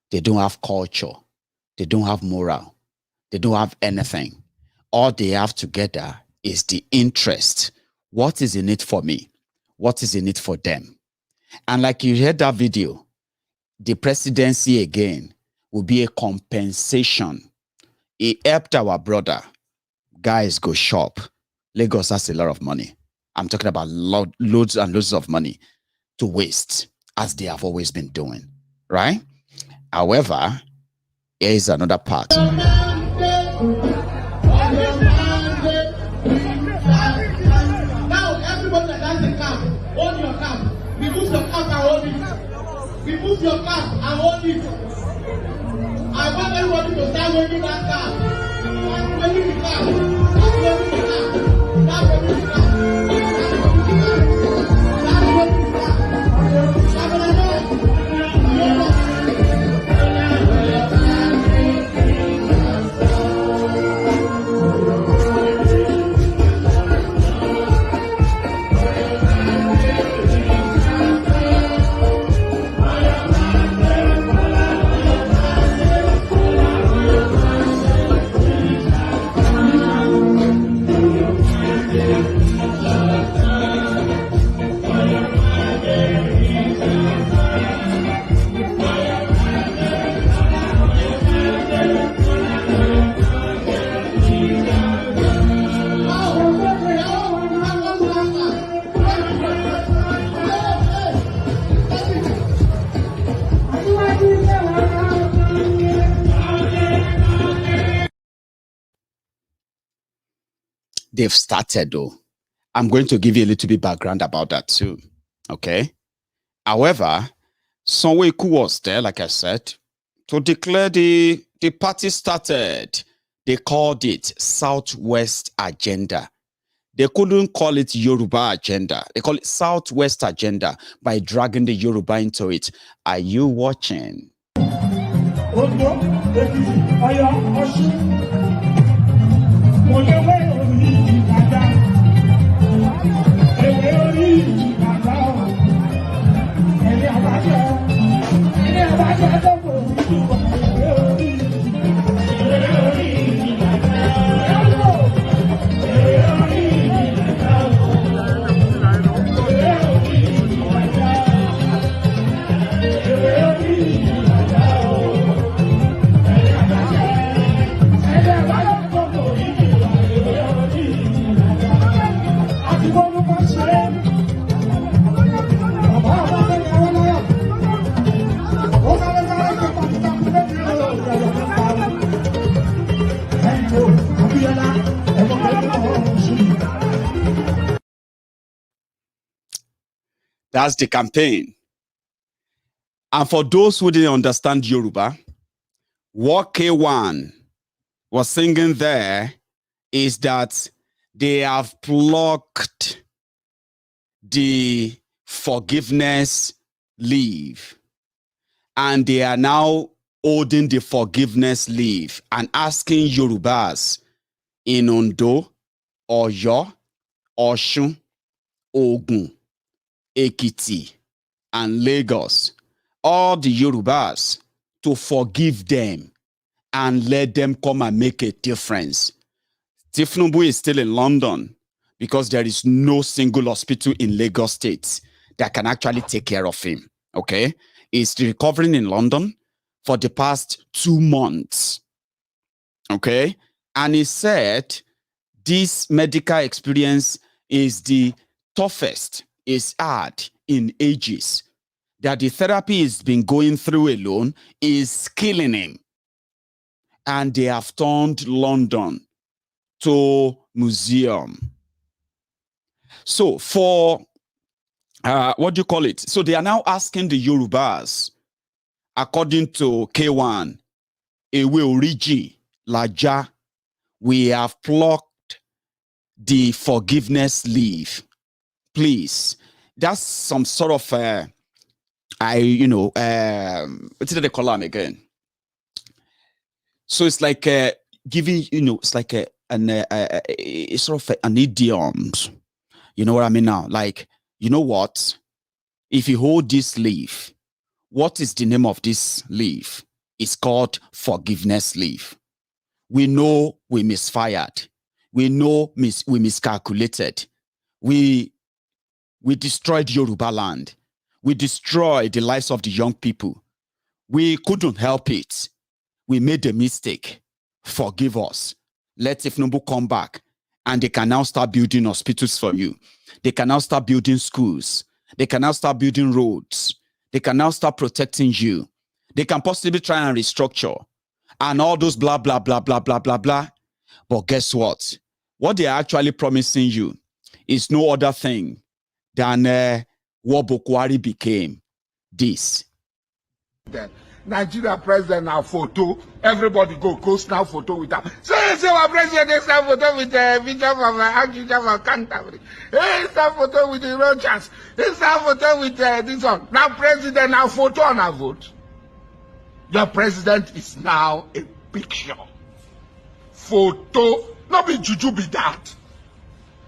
They don't have culture. They don't have moral. They don't have anything. All they have together is the interest. What is in it for me? What is in it for them? And like you heard that video, the presidency again will be a compensation. It helped our brother. Guys, go shop. Lagos has a lot of money. I'm talking about loads and loads of money to waste, as they have always been doing, right? However, here is another part. Now everybody that has a cap, hold your cap. Remove your cap and hold it. Remove your cap and hold it. I want everybody to start waving that cap. Waving the cap. Waving the cap. Start waving the cap. they've started though. I'm going to give you a little bit background about that too. Okay. However, Sonweku was there, like I said, to declare the party started. They called it Southwest Agenda. They couldn't call it Yoruba Agenda. They call it Southwest Agenda by dragging the Yoruba into it. Are you watching? That's the campaign. And for those who didn't understand Yoruba, what K1 was singing there is that they have plucked the forgiveness leave. And they are now holding the forgiveness leave and asking Yorubas in Ondo, Oyo, Oshun, Ogun, Ekiti, and Lagos, all the Yorubas, to forgive them and let them come and make a difference. Thiefnubu is still in London because there is no single hospital in Lagos State that can actually take care of him. Okay? He's recovering in London for the past 2 months. Okay? And he said this medical experience is the toughest is hard in ages, that the therapy he's been going through alone is killing him. And they have turned London to museum. So for, what do you call it? So they are now asking the Yorubas, according to K1, Ewe Oriji, Laja, we have plucked the forgiveness leave. Please, that's some sort of what did they call them again? So it's like giving, it's like it's sort of an idiom. You know what I mean now? Like, you know what? If you hold this leaf, what is the name of this leaf? It's called forgiveness leaf. We know we misfired. We know we miscalculated. We destroyed Yoruba land. We destroyed the lives of the young people. We couldn't help it. We made a mistake. Forgive us. Let Thiefnubu come back. And they can now start building hospitals for you. They can now start building schools. They can now start building roads. They can now start protecting you. They can possibly try and restructure. And all those blah, blah, blah, blah, blah, blah, blah. But guess what? What they are actually promising you is no other thing than what Buhari became. This. Nigeria president now photo. Everybody go snap photo with that. Say our president they snap photo with the Bishop of Archbishop of Canterbury. Hey, snap photo with the Rogers. Hey, snap photo with this one. Now president now photo on a vote. Your president is now a picture. Photo. Not be juju be that.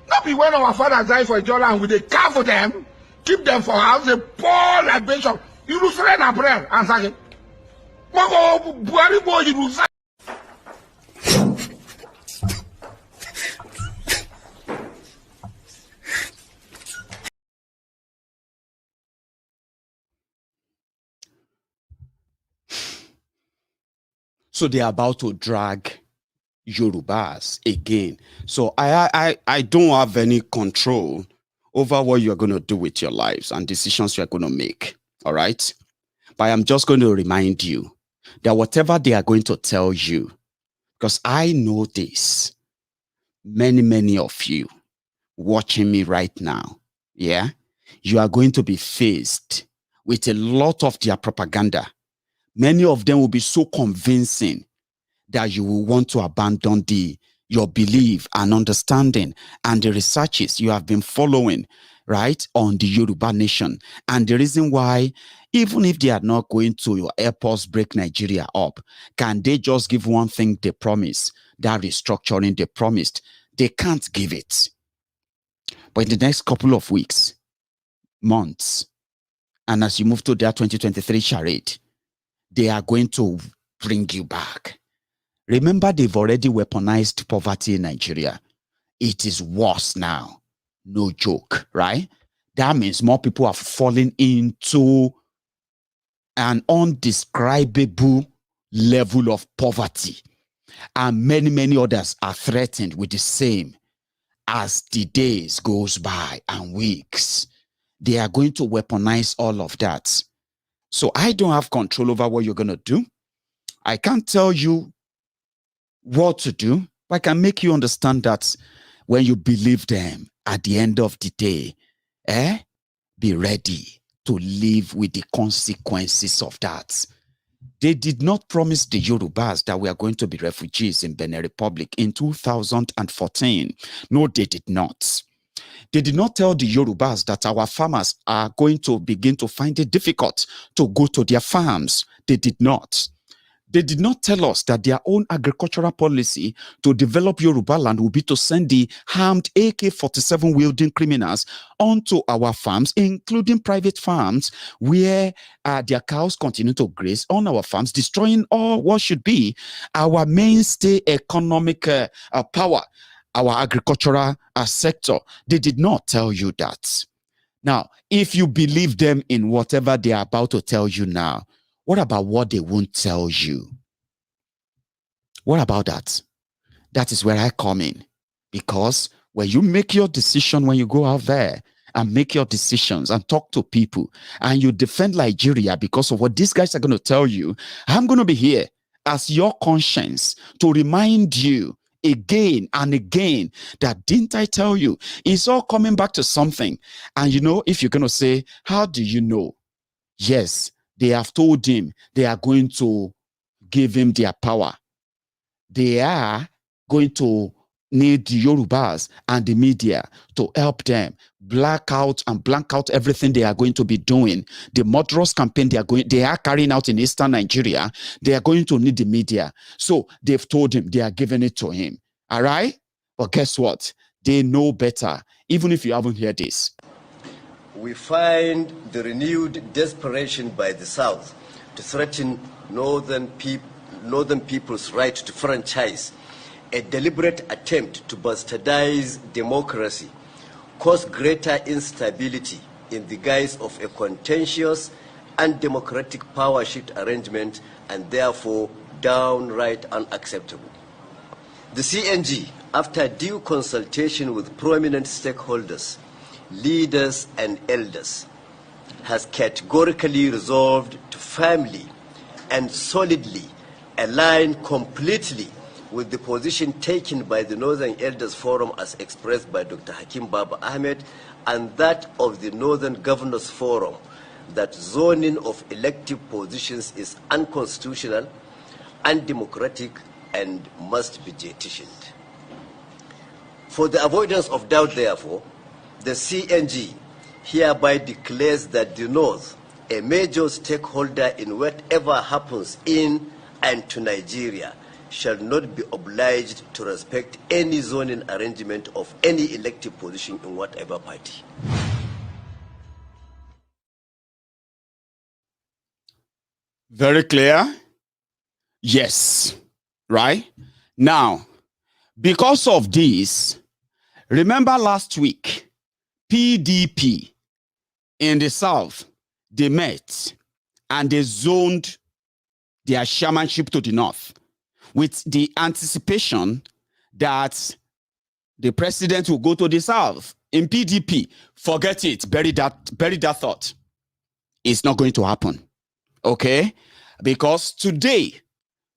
Not be when our fathers die for each other and we they care for them, keep them for house, they pour libation. You lose friend and prayer and say, Buhari boy, you lose. So they are about to drag Yorubas again. So I don't have any control over what you're going to do with your lives and decisions you're going to make. All right? But I'm just going to remind you that whatever they are going to tell you, because I know this, many of you watching me right now, yeah, you are going to be faced with a lot of their propaganda. Many of them will be so convincing that you will want to abandon your belief and understanding and the researches you have been following, right, on the Yoruba nation. And the reason why, even if they are not going to your airports break Nigeria up, can they just give one thing they promise, that restructuring they promised? They can't give it. But in the next couple of weeks, months, and as you move to their 2023 charade, they are going to bring you back. Remember, they've already weaponized poverty in Nigeria. It is worse now. No joke, right? That means more people are falling into an undescribable level of poverty. And many others are threatened with the same as the days goes by and weeks. They are going to weaponize all of that. So I don't have control over what you're going to do. I can't tell you what to do, but I can make you understand that when you believe them, at the end of the day, be ready to live with the consequences of that. They did not promise the Yorubas that we are going to be refugees in Benin Republic in 2014. No, they did not. They did not tell the Yorubas that our farmers are going to begin to find it difficult to go to their farms. They did not. They did not tell us that their own agricultural policy to develop Yoruba land will be to send the armed AK-47 wielding criminals onto our farms, including private farms, where their cows continue to graze on our farms, destroying all what should be our mainstay economic power, our agricultural sector. They did not tell you that. Now, if you believe them in whatever they are about to tell you now, what about what they won't tell you? What about that? That is where I come in. Because when you make your decision, when you go out there and make your decisions and talk to people and you defend Nigeria because of what these guys are going to tell you, I'm going to be here as your conscience to remind you again and again that didn't I tell you? It's all coming back to something. And you know, if you're going to say, how do you know? Yes, they have told him they are going to give him their power. They are going to need the Yorubas and the media to help them black out and blank out everything they are going to be doing. The murderous campaign they are carrying out in Eastern Nigeria, they are going to need the media. So they've told him they are giving it to him. All right? But guess what? They know better, even if you haven't heard this. We find the renewed desperation by the South to threaten northern people's right to franchise, a deliberate attempt to bastardize democracy, cause greater instability in the guise of a contentious and democratic power shift arrangement, and therefore downright unacceptable. The CNG, after due consultation with prominent stakeholders, leaders and elders, has categorically resolved to firmly and solidly align completely with the position taken by the Northern Elders Forum as expressed by Dr. Hakim Baba Ahmed and that of the Northern Governors Forum, that zoning of elective positions is unconstitutional, undemocratic, and must be petitioned. For the avoidance of doubt, therefore, the CNG hereby declares that the North, a major stakeholder in whatever happens in and to Nigeria, shall not be obliged to respect any zoning arrangement of any elective position in whatever party. Very clear? Yes. Right? Now, because of this, remember last week, PDP in the South, they met and they zoned their chairmanship to the North with the anticipation that the president will go to the South. In PDP, forget it, bury that thought. It's not going to happen. Okay? Because today,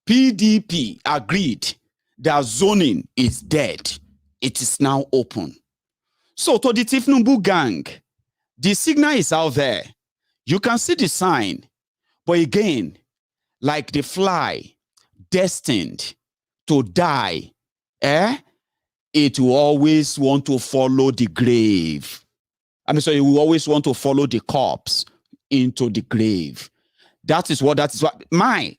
PDP agreed that zoning is dead. It is now open. So to the Thiefnubu gang, the signal is out there. You can see the sign. But again, like the fly destined to die, it will always want to follow the grave. It will always want to follow the corpse into the grave. That is what mine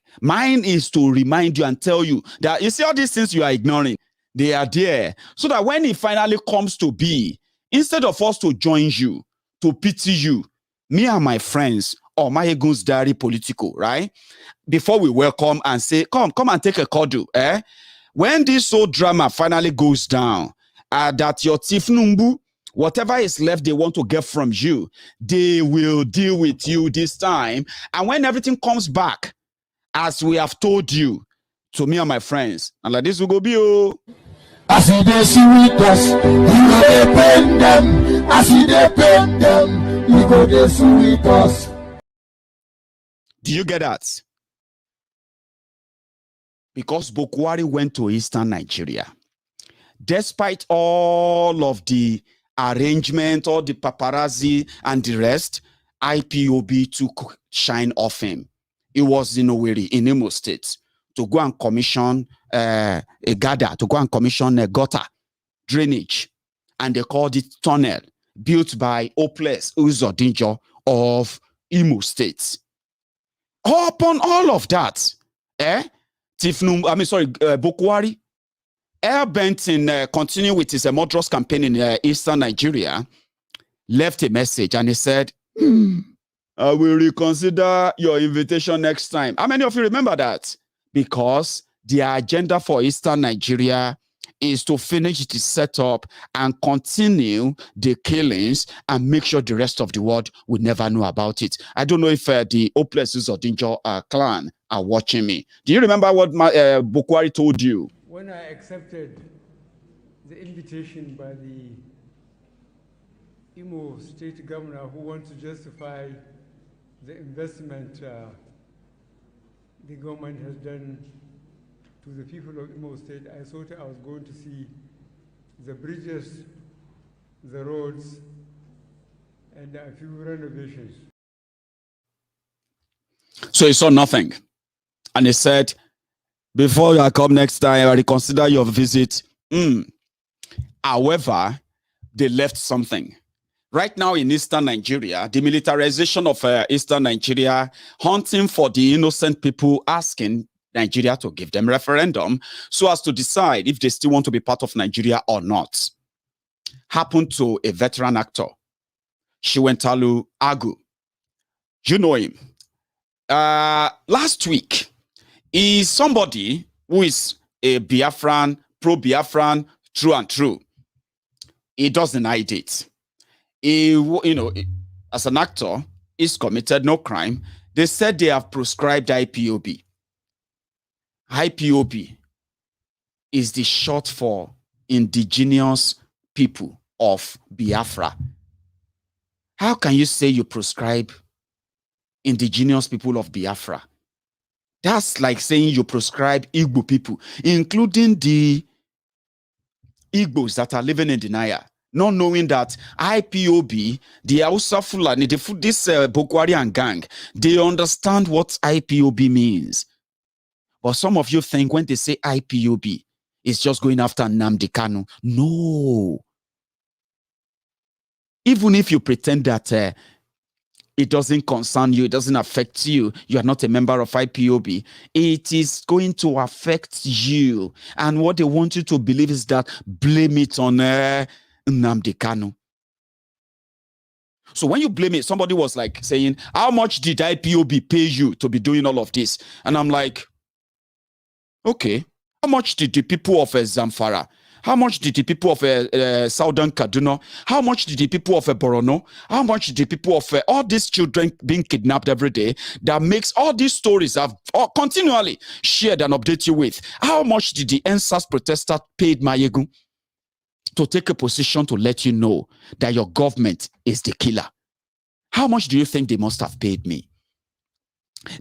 is to remind you and tell you that you see all these things you are ignoring, they are there. So that when it finally comes to be, instead of us to join you, to pity you, me and my friends, or my Egun's Diary Political, right? Before we welcome and say, come and take a cuddle, When this whole drama finally goes down, that your Thiefnubu, whatever is left they want to get from you, they will deal with you this time. And when everything comes back, as we have told you, to me and my friends, and like this will go be, as they see with us, you go they pain them. As they pain them, you go they see with us. Do you get that? Because Buhari went to Eastern Nigeria, despite all of the arrangement, all the paparazzi and the rest, IPOB took shine off him. It was in Owerri, in Imo State, to go and commission a gather, to go and commission a gutter drainage. And they called it tunnel, built by Oples Uzodinjo of Imo State. Upon all of that, Buhari, bent in continue with his murderous campaign in Eastern Nigeria, left a message and he said, I will reconsider your invitation next time. How many of you remember that? Because the agenda for Eastern Nigeria is to finish the setup and continue the killings and make sure the rest of the world will never know about it. I don't know if the Oples Odinjo clan are watching me. Do you remember what Buhari told you? When I accepted the invitation by the Imo state governor who wants to justify the investment the government has done to the people of Imo State, I thought I was going to see the bridges, the roads, and a few renovations. So he saw nothing. And he said, before I come next time, I reconsider your visit. However, they left something. Right now in Eastern Nigeria, the militarization of Eastern Nigeria, hunting for the innocent people, asking Nigeria to give them referendum so as to decide if they still want to be part of Nigeria or not. Happened to a veteran actor, Chiwetalu Agu. You know him. Last week, is somebody who is a Biafran, pro-Biafran, true and true. He doesn't hide it. He, as an actor, he's committed no crime. They said they have proscribed IPOB. IPOB is the short for indigenous people of Biafra. How can you say you proscribe indigenous people of Biafra? That's like saying you proscribe Igbo people, including the Igbos that are living in denial, not knowing that IPOB, the Hausa Fulani, this Buhari gang, they understand what IPOB means. But some of you think when they say IPOB, it's just going after Nnamdi Kanu. No. Even if you pretend that it doesn't concern you, it doesn't affect you, you are not a member of IPOB, it is going to affect you. And what they want you to believe is that blame it on Nnamdi Kanu. So when you blame it, somebody was like saying, how much did IPOB pay you to be doing all of this? And I'm like, okay, how much did the people of Zamfara, how much did the people of Southern Kaduna, how much did the people of Borono, how much did the people of all these children being kidnapped every day that makes all these stories I've continually shared and update you with? How much did the NSAS protester paid Mayegu to take a position to let you know that your government is the killer? How much do you think they must have paid me?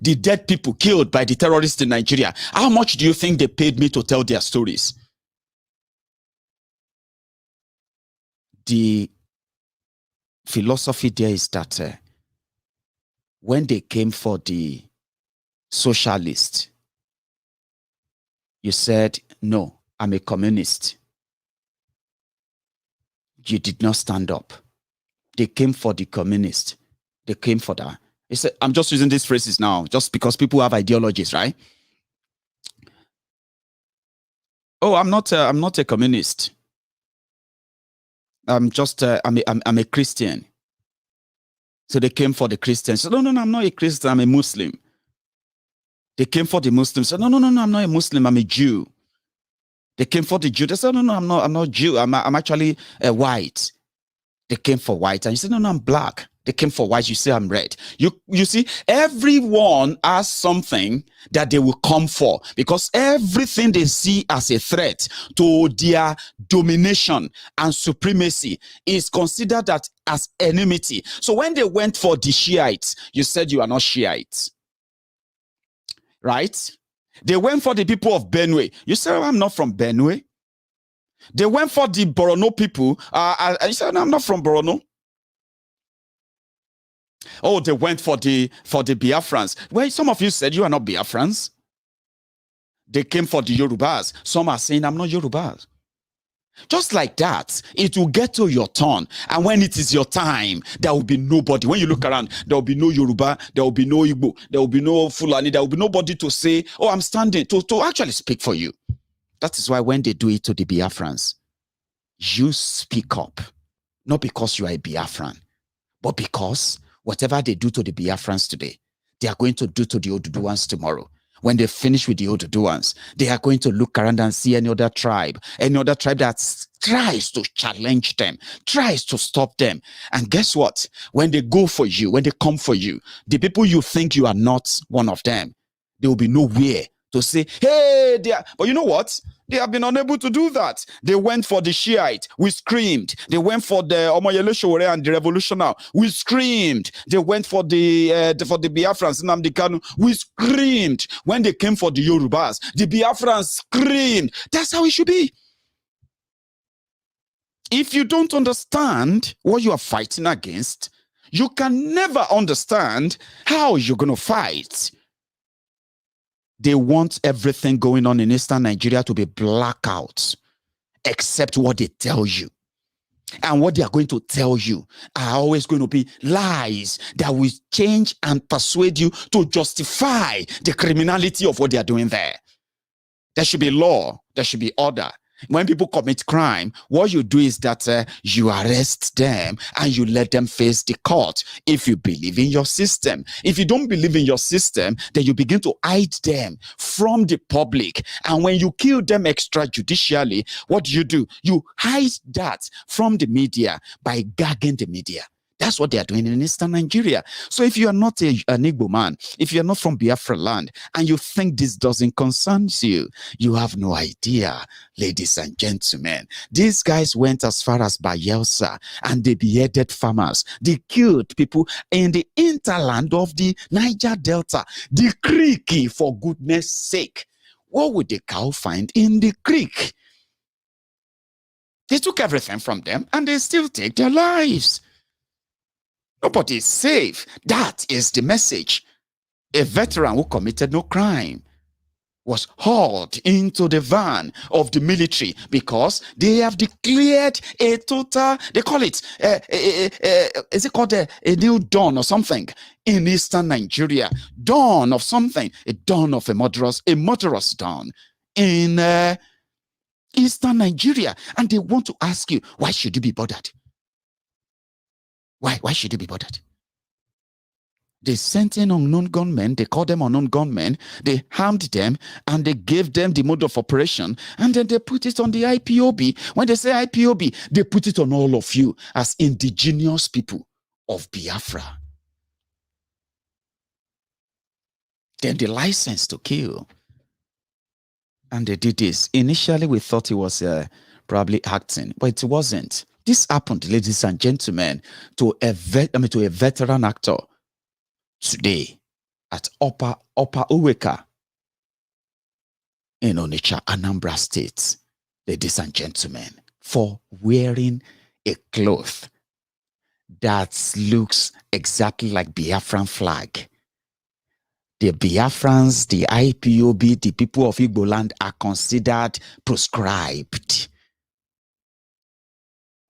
The dead people killed by the terrorists in Nigeria, how much do you think they paid me to tell their stories? the philosophy there is that when they came for the socialist, you said, no, I'm a communist. You did not stand up. They came for the communist. They came for that. He said, I'm just using these phrases now, just because people have ideologies, right? Oh, I'm not a communist. I'm just, I'm a Christian. So they came for the Christians. So, no, I'm not a Christian, I'm a Muslim. They came for the Muslims. So, no, I'm not a Muslim, I'm a Jew. They came for the Jew. They said, no, I'm not Jew. I'm actually white. They came for white. And you say, no, I'm black. They came for white. You say, I'm red. You see, everyone has something that they will come for, because everything they see as a threat to their domination and supremacy is considered that as enmity. So when they went for the Shiites, you said you are not Shiites. Right? They went for the people of Benue. You said, I'm not from Benue. They went for the Borono people. You said, no, I'm not from Borono. Oh, they went for the Biafrans. Well, some of you said you are not Biafrans. They came for the Yorubas. Some are saying, I'm not Yorubas. Just like that, it will get to your turn. And when it is your time, there will be nobody. When you look around, there will be no Yoruba, there will be no Igbo, there will be no Fulani, there will be nobody to say, oh, I'm standing, to actually speak for you. That is why when they do it to the Biafrans, you speak up. Not because you are a Biafran, but because whatever they do to the Biafrans today, they are going to do to the Oduduwans tomorrow. When they finish with the Oduduwans, they are going to look around and see any other tribe that tries to challenge them, tries to stop them. And guess what? When they go for you, when they come for you, the people you think you are not one of them, they will be nowhere to say, hey, but you know what? They have been unable to do that. They went for the Shiite. We screamed. They went for the Omoyele Sowore and the Revolutionary. We screamed. They went for the Biafrans, Nnamdi Kanu. We screamed. When they came for the Yorubas, the Biafrans screamed. That's how it should be. If you don't understand what you are fighting against, you can never understand how you're going to fight. They want everything going on in Eastern Nigeria to be blackout, except what they tell you. And what they are going to tell you are always going to be lies that will change and persuade you to justify the criminality of what they are doing there. There should be law. There should be order. When people commit crime, what you do is that you arrest them and you let them face the court if you believe in your system. If you don't believe in your system, then you begin to hide them from the public. And when you kill them extrajudicially, what do? You hide that from the media by gagging the media. That's what they are doing in Eastern Nigeria. So if you are not an Igbo man, if you are not from Biafra land, and you think this doesn't concern you, you have no idea, ladies and gentlemen. These guys went as far as Bayelsa, and they beheaded farmers. They killed people in the hinterland of the Niger Delta. The creek, for goodness sake. What would the cow find in the creek? They took everything from them, and they still take their lives. Nobody is safe. That is the message. A veteran who committed no crime was hauled into the van of the military because they have declared a total, they call it, is it called a new dawn or something in Eastern Nigeria? Dawn of something, a dawn of a murderous dawn in Eastern Nigeria. And they want to ask you, why should you be bothered? Why should you be bothered? They sent in unknown gunmen, they called them unknown gunmen, they harmed them, and they gave them the mode of operation, and then they put it on the IPOB. When they say IPOB, they put it on all of you as indigenous people of Biafra. Then the license to kill. And they did this. Initially, we thought it was probably acting, but it wasn't. This happened, ladies and gentlemen, to a veteran actor today at Upper Iweka in Onitsha, Anambra State, ladies and gentlemen, for wearing a cloth that looks exactly like Biafran flag, the Biafrans, the IPOB, the people of Igbo land are considered proscribed.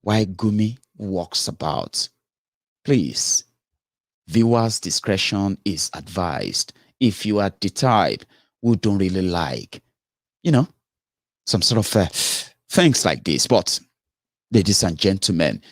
Why Gumi walks about? Please, viewers' discretion is advised. If you are the type who don't really like, you know, some sort of things like this. But, ladies and gentlemen,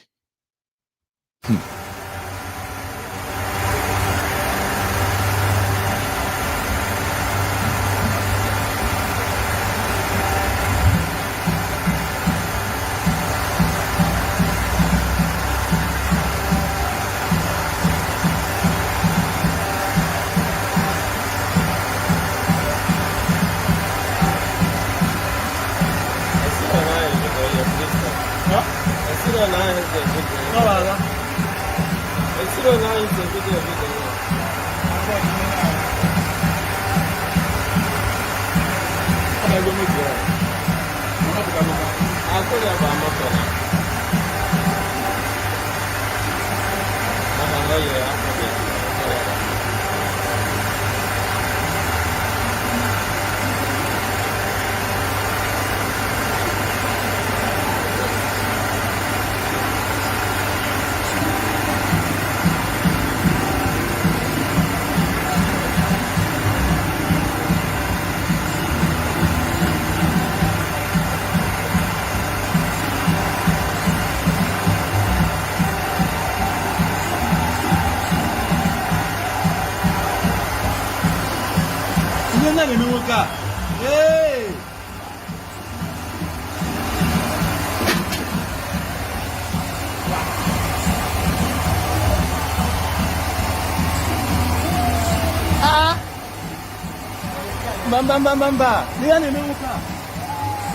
Mamba, dia ni muka.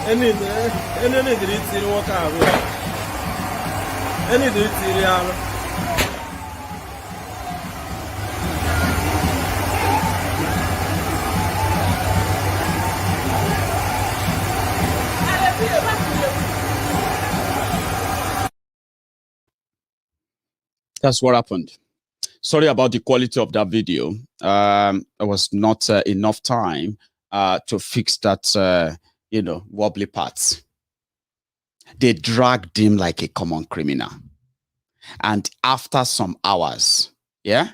Ini diri tiri muka aku. Ini diri tiri aku. That's what happened. Sorry about the quality of that video. There was not enough time to fix that, you know, wobbly parts. They dragged him like a common criminal. And after some hours, yeah,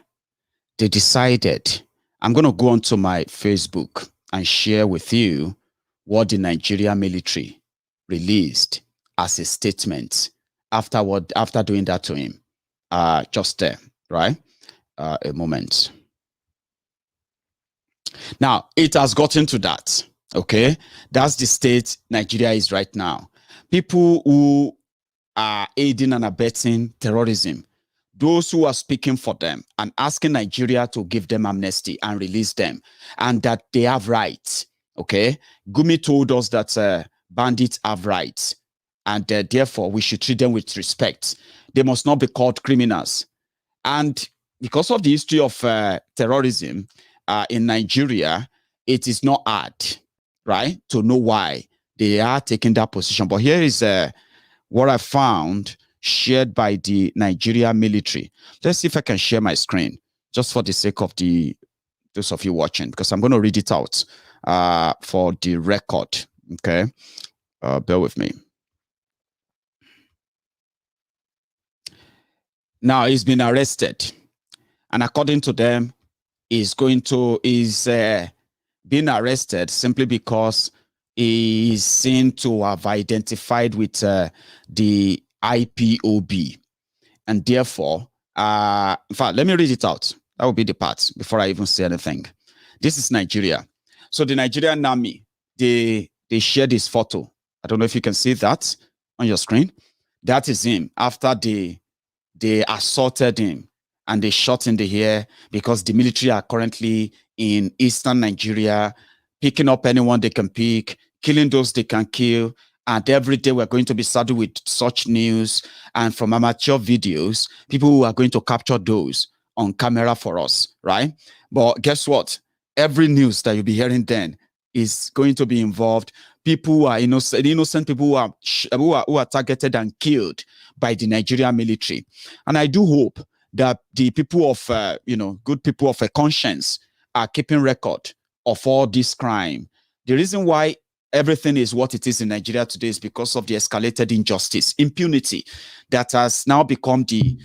they decided, I'm going to go onto my Facebook and share with you what the Nigerian military released as a statement after doing that to him. Just there, right? A moment. Now, it has gotten to that, okay? That's the state Nigeria is right now. People who are aiding and abetting terrorism, those who are speaking for them and asking Nigeria to give them amnesty and release them, and that they have rights, okay? Gumi told us that bandits have rights, and therefore we should treat them with respect. They must not be called criminals. And because of the history of terrorism in Nigeria, it is not hard, right, to know why they are taking that position. But here is what I found shared by the Nigeria military. Let's see if I can share my screen, just for the sake of those of you watching, because I'm going to read it out for the record, okay? Bear with me. Now, he's been arrested. And according to them, is being arrested simply because he is seen to have identified with the IPOB. And therefore, in fact, let me read it out. That will be the part before I even say anything. This is Nigeria. So the Nigerian army, they shared this photo. I don't know if you can see that on your screen. That is him after they assaulted him. And they shot in the air because the military are currently in eastern Nigeria, picking up anyone they can pick, killing those they can kill. And every day we're going to be saddled with such news. And from amateur videos, people who are going to capture those on camera for us, right? But guess what? Every news that you'll be hearing then is going to be involved people who are innocent people who are targeted and killed by the Nigerian military. And I do hope that the people of, good people of a conscience are keeping record of all this crime. The reason why everything is what it is in Nigeria today is because of the escalated injustice, impunity that has now become the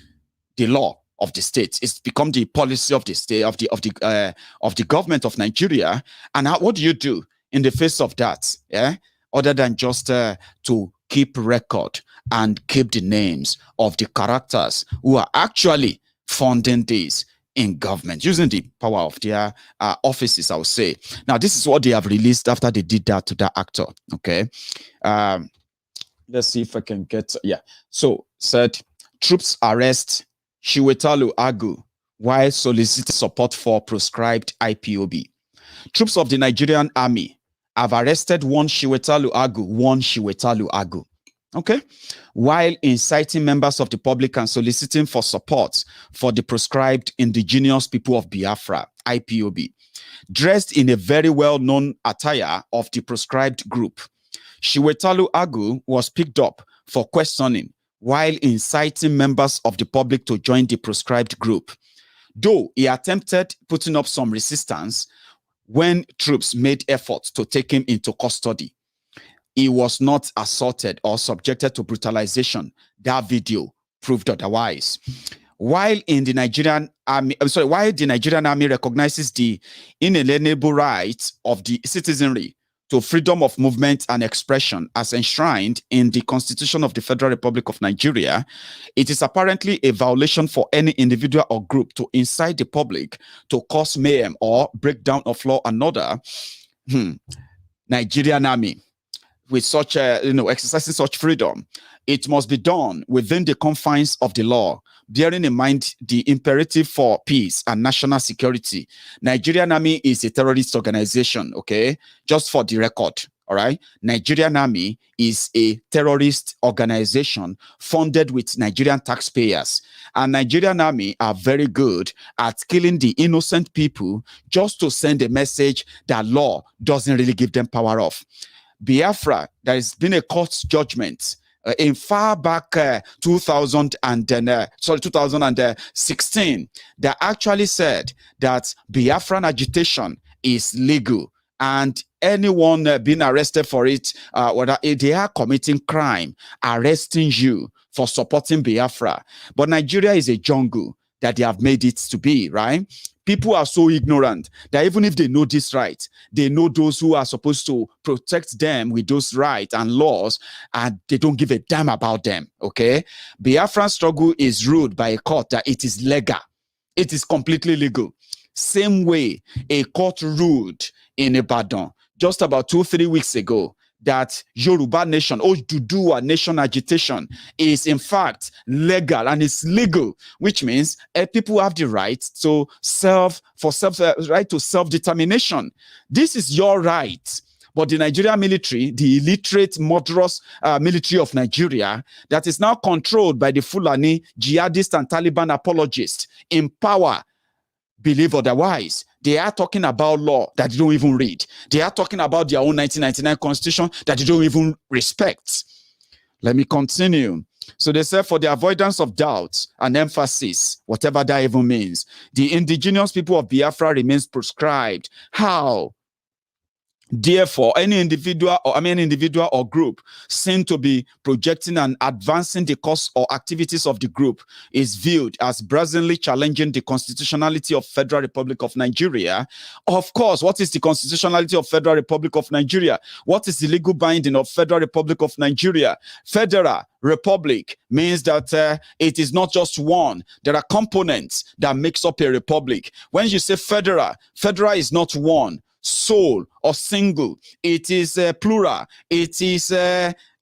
law of the state. It's become the policy of the state, of the government of Nigeria. And what do you do in the face of that? Yeah, other than just to keep record and keep the names of the characters who are actually funding this in government, using the power of their offices, I would say. Now, this is what they have released after they did that to that actor, okay? Let's see if I can get, So, said, troops arrest Chiwetalu Agu while soliciting support for proscribed IPOB. Troops of the Nigerian army have arrested one Chiwetalu Agu, okay, while inciting members of the public and soliciting for support for the proscribed indigenous people of Biafra, IPOB, dressed in a very well-known attire of the proscribed group. Chiwetalu Agu was picked up for questioning while inciting members of the public to join the proscribed group. Though he attempted putting up some resistance when troops made efforts to take him into custody, he was not assaulted or subjected to brutalization. That video proved otherwise. While the Nigerian army recognizes the inalienable rights of the citizenry to freedom of movement and expression as enshrined in the Constitution of the Federal Republic of Nigeria, it is apparently a violation for any individual or group to incite the public to cause mayhem or breakdown of law and order. Nigerian army, with such exercising such freedom, it must be done within the confines of the law, bearing in mind the imperative for peace and national security. Nigerian army is a terrorist organization, okay? Just for the record, all right? Nigerian army is a terrorist organization funded with Nigerian taxpayers. And Nigerian army are very good at killing the innocent people just to send a message that law doesn't really give them power of. Biafra, there has been a court judgment in far back 2016 that actually said that Biafran agitation is legal, and anyone being arrested for it, whether they are committing crime, arresting you for supporting Biafra. But Nigeria is a jungle that they have made it to be, right? People are so ignorant that even if they know this right, they know those who are supposed to protect them with those rights and laws, and they don't give a damn about them, okay? Biafran struggle is ruled by a court that it is legal. It is completely legal. Same way a court ruled in Ibadan just about 2-3 weeks ago that Yoruba nation, Oduduwa nation agitation is in fact legal, and it's legal, which means people have the right to self-determination. This is your right. But the Nigerian military, the illiterate, murderous military of Nigeria, that is now controlled by the Fulani jihadists and Taliban apologists in power, believe otherwise. They are talking about law that you don't even read. They are talking about their own 1999 constitution that you don't even respect. Let me continue. So they said, for the avoidance of doubt and emphasis, whatever that even means, the indigenous people of Biafra remains proscribed. How? Therefore, any individual or group seen to be projecting and advancing the cause or activities of the group is viewed as brazenly challenging the constitutionality of Federal Republic of Nigeria. Of course, what is the constitutionality of Federal Republic of Nigeria? What is the legal binding of Federal Republic of Nigeria? Federal Republic means that it is not just one. There are components that makes up a republic. When you say federal, federal is not one, sole or single. It is plural. It is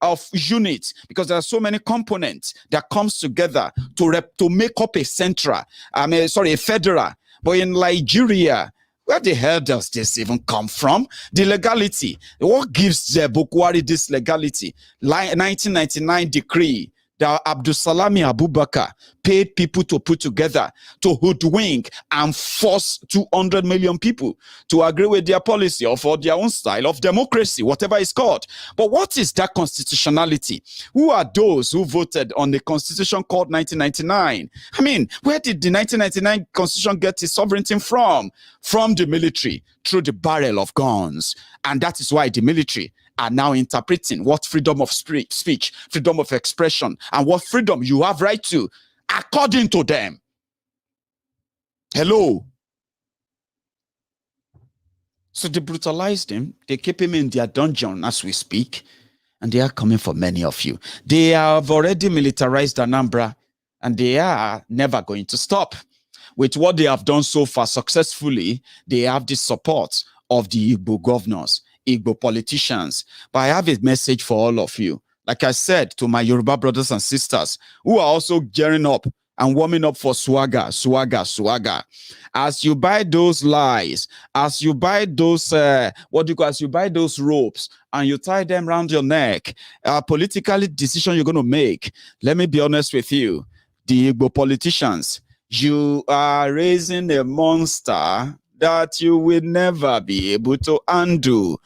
of unit, because there are so many components that comes together to make up a central. a federal. But in Nigeria, where the hell does this even come from? The legality. What gives Buhari this legality? 1999 decree that Abdusalami Abubakar paid people to put together to hoodwink and force 200 million people to agree with their policy or for their own style of democracy, whatever it's called. But what is that constitutionality? Who are those who voted on the constitution called 1999? I mean, where did the 1999 constitution get its sovereignty from? From the military, through the barrel of guns. And that is why the military are now interpreting what freedom of speech, freedom of expression, and what freedom you have right to, according to them. Hello. So they brutalized him. They keep him in their dungeon as we speak. And they are coming for many of you. They have already militarized Anambra, and they are never going to stop. With what they have done so far successfully, they have the support of the Igbo governors, Igbo politicians. But I have a message for all of you. Like I said to my Yoruba brothers and sisters who are also gearing up and warming up for SWAGA, SWAGA, SWAGA. As you buy those lies, as you buy those, as you buy those ropes and you tie them around your neck, politically decision you're going to make. Let me be honest with you. The Igbo politicians, you are raising a monster that you will never be able to undo.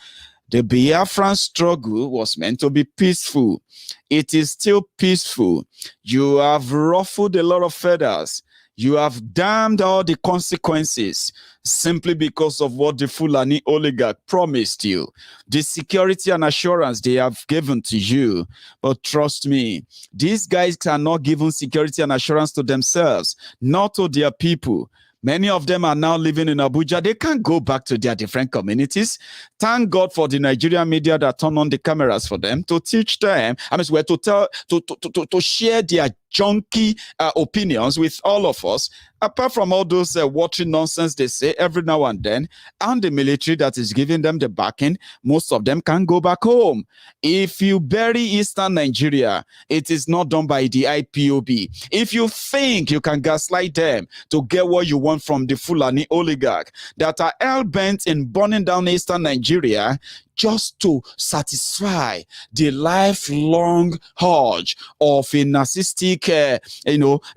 The Biafran struggle was meant to be peaceful. It is still peaceful. You have ruffled a lot of feathers. You have damned all the consequences simply because of what the Fulani oligarch promised you. The security and assurance they have given to you. But trust me, these guys are not giving security and assurance to themselves, not to their people. Many of them are now living in Abuja. They can't go back to their different communities. Thank God for the Nigerian media that turn on the cameras for them to teach them. To share their junky opinions with all of us. Apart from all those watering nonsense they say every now and then, and the military that is giving them the backing, most of them can go back home. If you bury Eastern Nigeria, it is not done by the IPOB. If you think you can gaslight them to get what you want from the Fulani oligarch that are hell-bent in burning down Eastern Nigeria just to satisfy the lifelong urge of a narcissistic,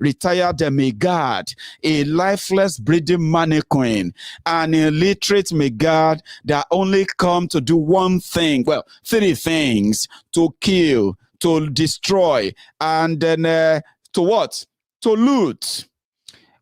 retired megad, a lifeless breeding mannequin, an illiterate megad that only come to do one thing, well, three things: to kill, to destroy, and then to what? To loot.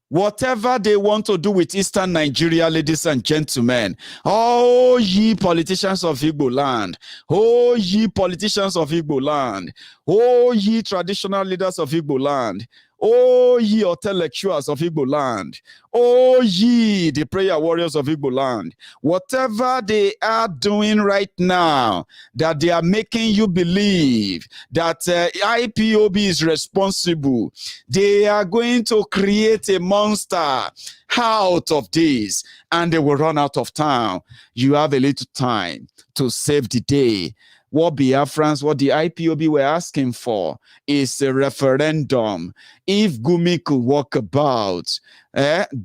Whatever they want to do with Eastern Nigeria, ladies and gentlemen, oh, ye politicians of Igbo land, oh, ye politicians of Igbo land, oh, ye traditional leaders of Igbo land, oh, ye intellectuals of Igbo land, oh, ye the prayer warriors of Igbo land, whatever they are doing right now, that they are making you believe that IPOB is responsible, they are going to create a monster out of this, and they will run out of town. You have a little time to save the day. What Biafrans, what the IPOB were asking for is a referendum. If Gumi could walk about,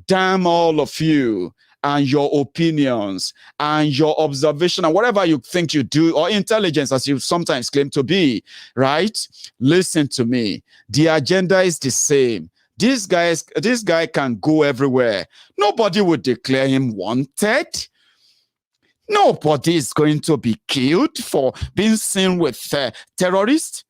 damn all of you and your opinions and your observation and whatever you think you do, or intelligence as you sometimes claim to be, right? Listen to me. The agenda is the same. This guy can go everywhere. Nobody would declare him wanted. Nobody is going to be killed for being seen with terrorists,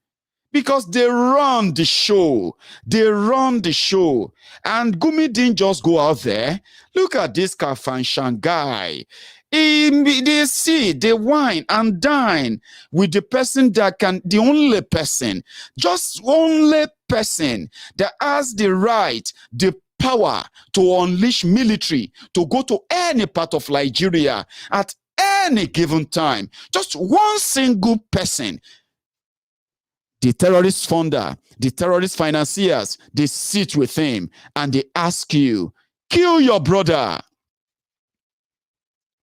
because they run the show. They run the show. And Gumi didn't just go out there. Look at this Kafanshan guy. They see, they wine and dine with the person that can, the only person, just only person that has the right, the power to unleash military to go to any part of Nigeria at any given time. Just one single person. The terrorist funder, the terrorist financiers, they sit with him and they ask you, kill your brother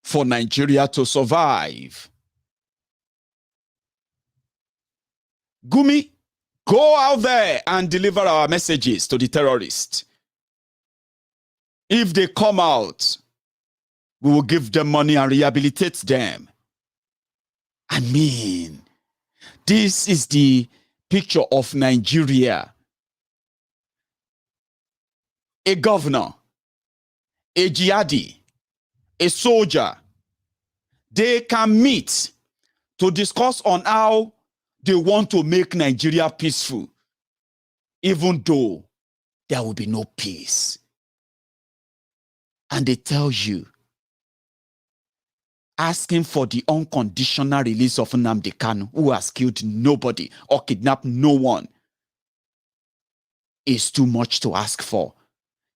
for Nigeria to survive. Gumi, go out there and deliver our messages to the terrorists. If they come out, we will give them money and rehabilitate them. I mean, this is the picture of Nigeria, a governor, a jihadi, a soldier, they can meet to discuss on how they want to make Nigeria peaceful, even though there will be no peace. And they tell you, asking for the unconditional release of Nnamdi Kanu, who has killed nobody or kidnapped no one, is too much to ask for.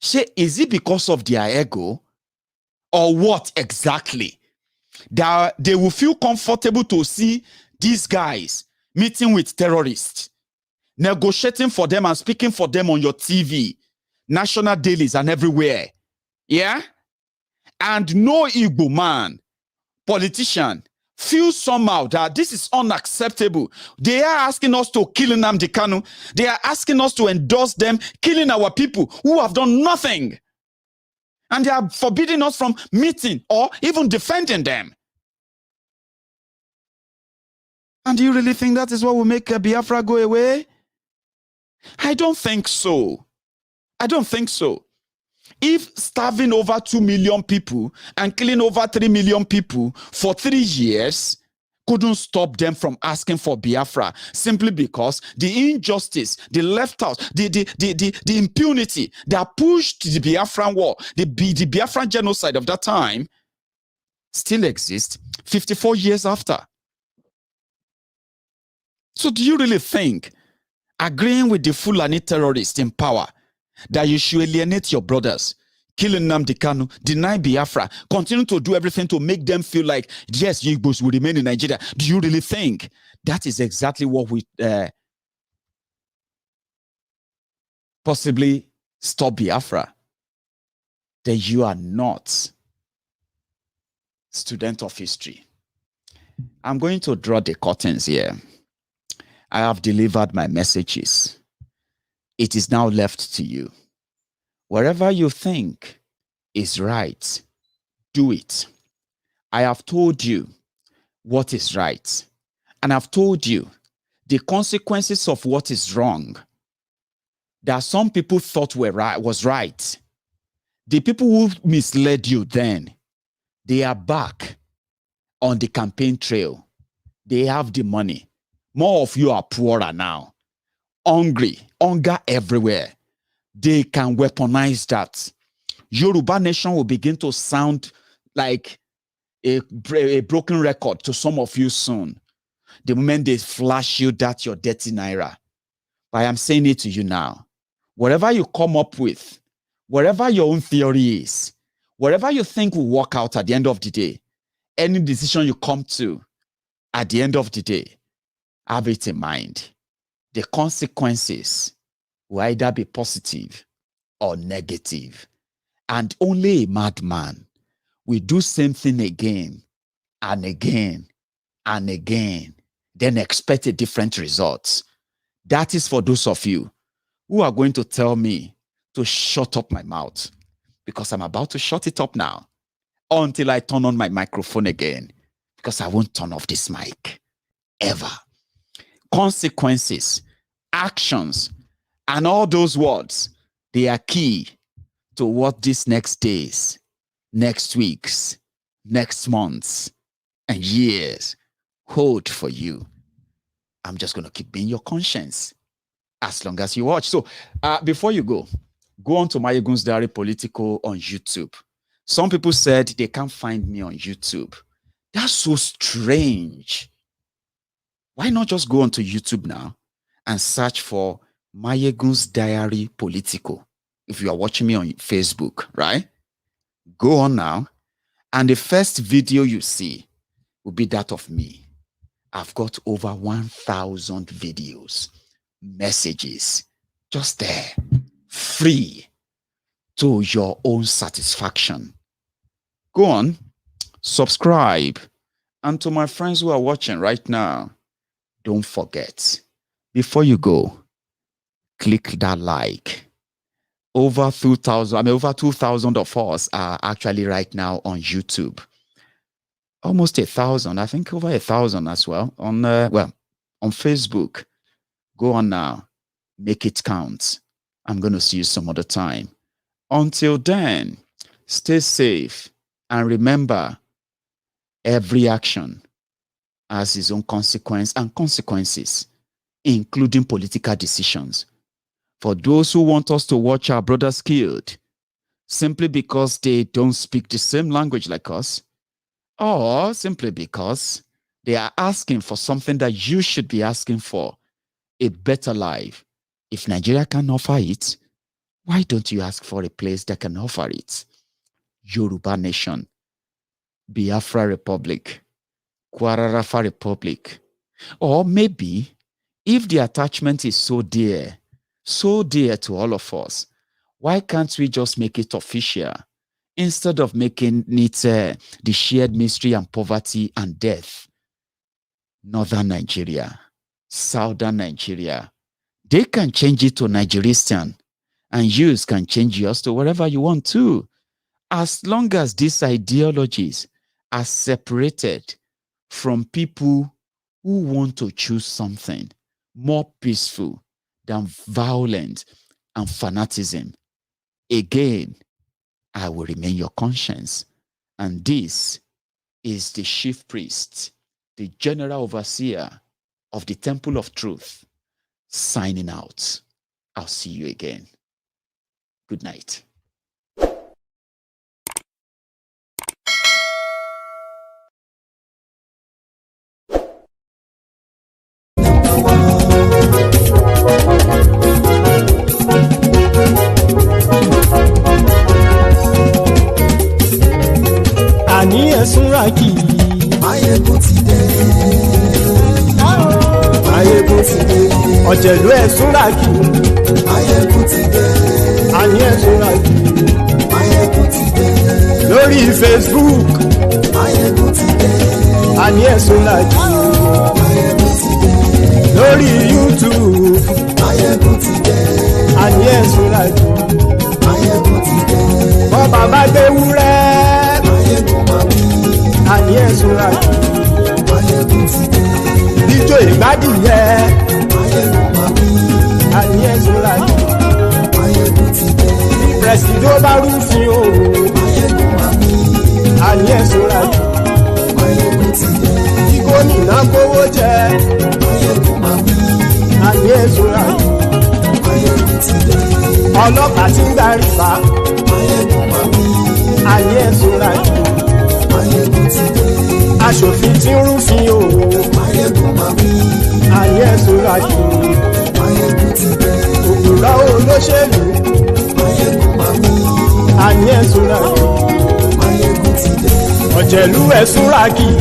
Say, is it because of their ego? Or what exactly? That they will feel comfortable to see these guys meeting with terrorists, negotiating for them and speaking for them on your TV, national dailies and everywhere. Yeah? And no Igbo man, politician, feel somehow that this is unacceptable. They are asking us to kill Nnamdi Kanu. They are asking us to endorse them, killing our people who have done nothing. And they are forbidding us from meeting or even defending them. And do you really think that is what will make Biafra go away? I don't think so. I don't think so. If starving over 2 million people and killing over 3 million people for 3 years couldn't stop them from asking for Biafra, simply because the injustice, the left out, the impunity that pushed the Biafran war, the Biafran genocide of that time, still exists 54 years after. So do you really think agreeing with the Fulani terrorists in power that you should alienate your brothers, kill Nnamdi Kanu, deny Biafra, continue to do everything to make them feel like, yes, Igbos will remain in Nigeria? Do you really think that is exactly what we possibly stop Biafra? Then you are not student of history. I'm going to draw the curtains here. I have delivered my messages. It is now left to you. Wherever you think is right, do it. I have told you what is right. And I've told you the consequences of what is wrong that some people thought was right. The people who misled you then, they are back on the campaign trail. They have the money. More of you are poorer now. Hungry, hunger everywhere. They can weaponize that. Yoruba nation will begin to sound like a broken record to some of you soon. The moment they flash you that your dirty naira. But I am saying it to you now. Whatever you come up with, whatever your own theory is, whatever you think will work out at the end of the day, any decision you come to at the end of the day, have it in mind. The consequences will either be positive or negative. And only a madman will do same thing again and again and again, then expect a different result. That is for those of you who are going to tell me to shut up my mouth, because I'm about to shut it up now until I turn on my microphone again, because I won't turn off this mic ever. Consequences, actions, and all those words, they are key to what these next days, next weeks, next months, and years hold for you. I'm just going to keep being your conscience as long as you watch. So before you go on to Mayegun's Diary Political on YouTube. Some people said they can't find me on YouTube. That's so strange. Why not just go onto YouTube now and search for Mayegun's Diary Political? If you are watching me on Facebook, right? Go on now. And the first video you see will be that of me. I've got over 1,000 videos, messages, just there, free to your own satisfaction. Go on, subscribe. And to my friends who are watching right now, don't forget, before you go, click that like. Over 2,000 of us are actually right now on YouTube. Almost 1,000, I think over 1,000 as well on Facebook. Go on now. Make it count. I'm going to see you some other time. Until then, stay safe. And remember, every action has its own consequence and consequences, including political decisions. For those who want us to watch our brothers killed, simply because they don't speak the same language like us, or simply because they are asking for something that you should be asking for, a better life. If Nigeria can offer it, why don't you ask for a place that can offer it? Yoruba Nation, Biafra Republic, Kwararafa Republic. Or maybe, if the attachment is so dear to all of us, why can't we just make it official instead of making it the shared misery and poverty and death? Northern Nigeria, Southern Nigeria, they can change it to Nigerian, and you can change yours to wherever you want to. As long as these ideologies are separated from people who want to choose something more peaceful than violence and fanaticism, again, I will remain your conscience. And this is the chief priest, the general overseer of the Temple of Truth, signing out. I'll see you again. Good night. Àní ẹ̀sùnra kì í. Máyégún ti dé. Máyégún ti dé. Ọ̀jẹ̀lú ẹ̀sùnra kì í. Máyégún ti dé. Àní ẹ̀sùnra kì í. Máyégún ti dé. Lórí Facebook. Máyégún ti dé. Àní ẹ̀sùnra kì í. Máyégún ti dé. Lórí YouTube. Máyégún ti dé. Àní ẹ̀sùnra kì í. Máyégún ti dé. Bọ́ bàbá gbé wúrẹ́. Àní ẹ̀sùn ra jù. Ijó ìgbádùn yẹ. Àní ẹ̀sùn ra jù. Pẹ̀sìdó bá rúfin o. Àní ẹ̀sùn ra jù. Kí gómìnà kówó jẹ. Àní ẹ̀sùn ra jù. Ọlọ́pàá tí ń gbà rìbá. Àní ẹ̀sùn ra jù. Aṣòfin tí ń rúfin o. Àní ẹ̀sùn ra jù. Òpùrọ́ olóṣèlú. Àní ẹ̀sùn ra jù. Ọ̀jẹ̀lú ẹ̀sùn ra kì í.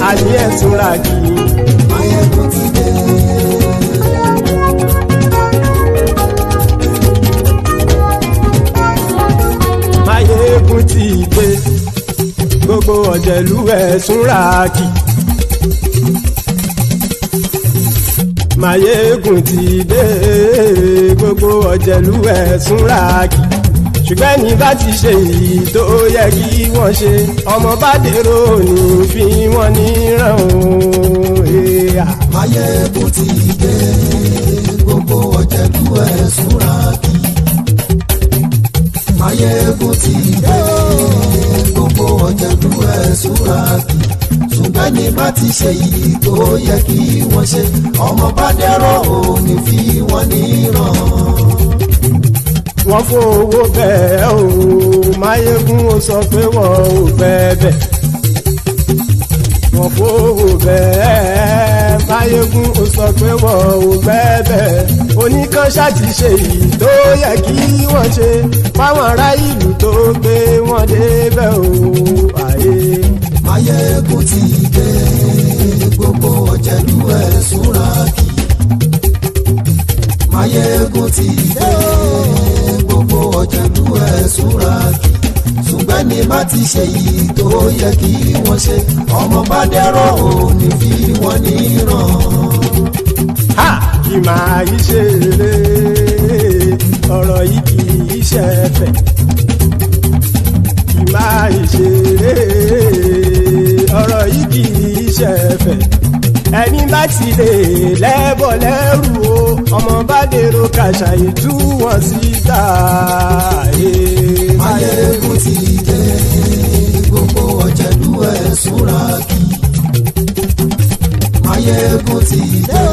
Àní ẹ̀sùn ra kì í. Máyégún ti dé. Gbogbo ọ̀jẹ̀lú ẹ̀sùn ra kì í. Máyégún ti dé. Gbogbo ọ̀jẹ̀lú ẹ̀sùn ra kì í. Ṣùgbọ́n ní bá ti ṣe èyí tó yẹ kí wọ́n ṣe, ọmọ bá dèrò ní fi wọ́n níran o. Máyégún ti dé. Gbogbo ọ̀jẹ̀lú ẹ̀sùn ra kì í. Máyégún ti dé. Gbogbo ọ̀jẹ̀lú ẹ̀sùn ra kì í. Ṣùgbọ́n ní bá ti ṣe èyí tó yẹ kí wọ́n ṣe, ọmọ bá dèrò ní fi wọ́n níran. Wọ́n fowó bẹ́ẹ̀ o. Máyégún ó sọ pé wọ́n ò bẹ́ẹ̀. Wọ́n fowó bẹ́ẹ̀. Máyégún ó sọ pé wọ́n ò bẹ́ẹ̀. Oníkan ṣáàtì ṣe èyí tó yẹ kí wọ́n ṣe fáwọn ará ìlú tó gbé wọn débẹ̀ o. Máyégún ti dé. Gbogbo ọ̀jẹ̀lú ẹ̀sùn ra kì í. Máyégún ti dé. Gbogbo ọ̀jẹ̀lú ẹ̀sùn ra kì í. Ṣùgbọ́n ní bá ti ṣe yìí tó yẹ kí wọ́n ṣe, ọmọ bá dẹ́rọ̀ ò ní fi wọ́n níran. Kì máa yí ṣe eré, ọ̀rọ̀ yìí kì í ṣe ẹ̀fẹ̀. Kì máa yí ṣe eré, ọ̀rọ̀ yìí kì í ṣe ẹ̀fẹ̀. ẹni bá ti lè lẹ́bọ̀ lẹ́rù o ọmọ bá dèrò kàṣàyè tú wọn síta. Máyégún ti dé gbogbo ọ̀jẹ̀lú ẹ̀ súnra kí. Máyégún ti dé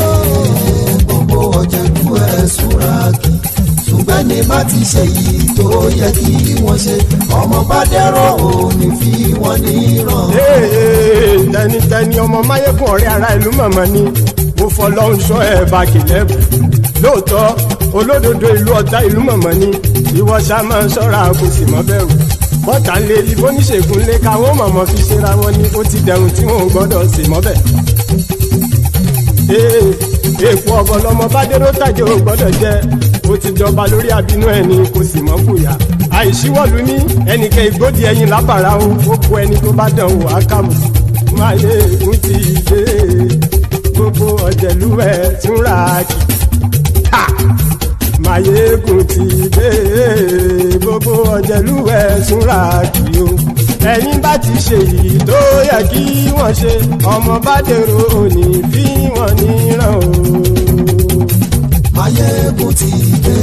gbogbo ọ̀jẹ̀lú ẹ̀ súnra kí. Ṣùgbọ́n ní má ti ṣe yìí tó yẹ kí wọ́n ṣe ọmọ bá dẹ́rọ̀ òní fi wọ́n níran. tẹnitẹni ọmọ Máyégún ọ̀rẹ́ ara ìlú mọ̀mọ́ ni mo fọlọ́run sọ ẹ̀ bá kìlẹ́bù lóòótọ́ olódodo ìlú ọ̀tá ìlú mọ̀mọ́ ni ìwọ ṣá máa ń ṣọ́ra kò sì mọ́ bẹ̀rù bọ́tà ń lé ibo níṣègùn lé káwọn mọ̀mọ́ fi ṣera wọn ni ó ti dẹrùn tí wọn ò gbọ́dọ̀ sì mọ́ bẹ̀. èèpo ọ̀bọ lọmọ bá dérò tàjẹ́ ò gbọ́dọ̀ jẹ́ ó ti jọba lórí abínú ẹni kò sì mọ́ fòyà àìsíwọ́lu ní ẹnìkẹ́ ìgbódì ẹyin lábàrá o ó kó ẹni tó bá dán wò á kàmù. Máyégún ti dé gbogbo ọ̀jẹ̀lú ẹ̀ túnra kì. Máyégún ti dé gbogbo ọ̀jẹ̀lú ẹ̀ túnra kì o ẹni bá ti ṣe yìí tó yẹ kí wọ́n ṣe ọmọ bá dèrò òní fi wọ́n níran o. Máyégún ti dé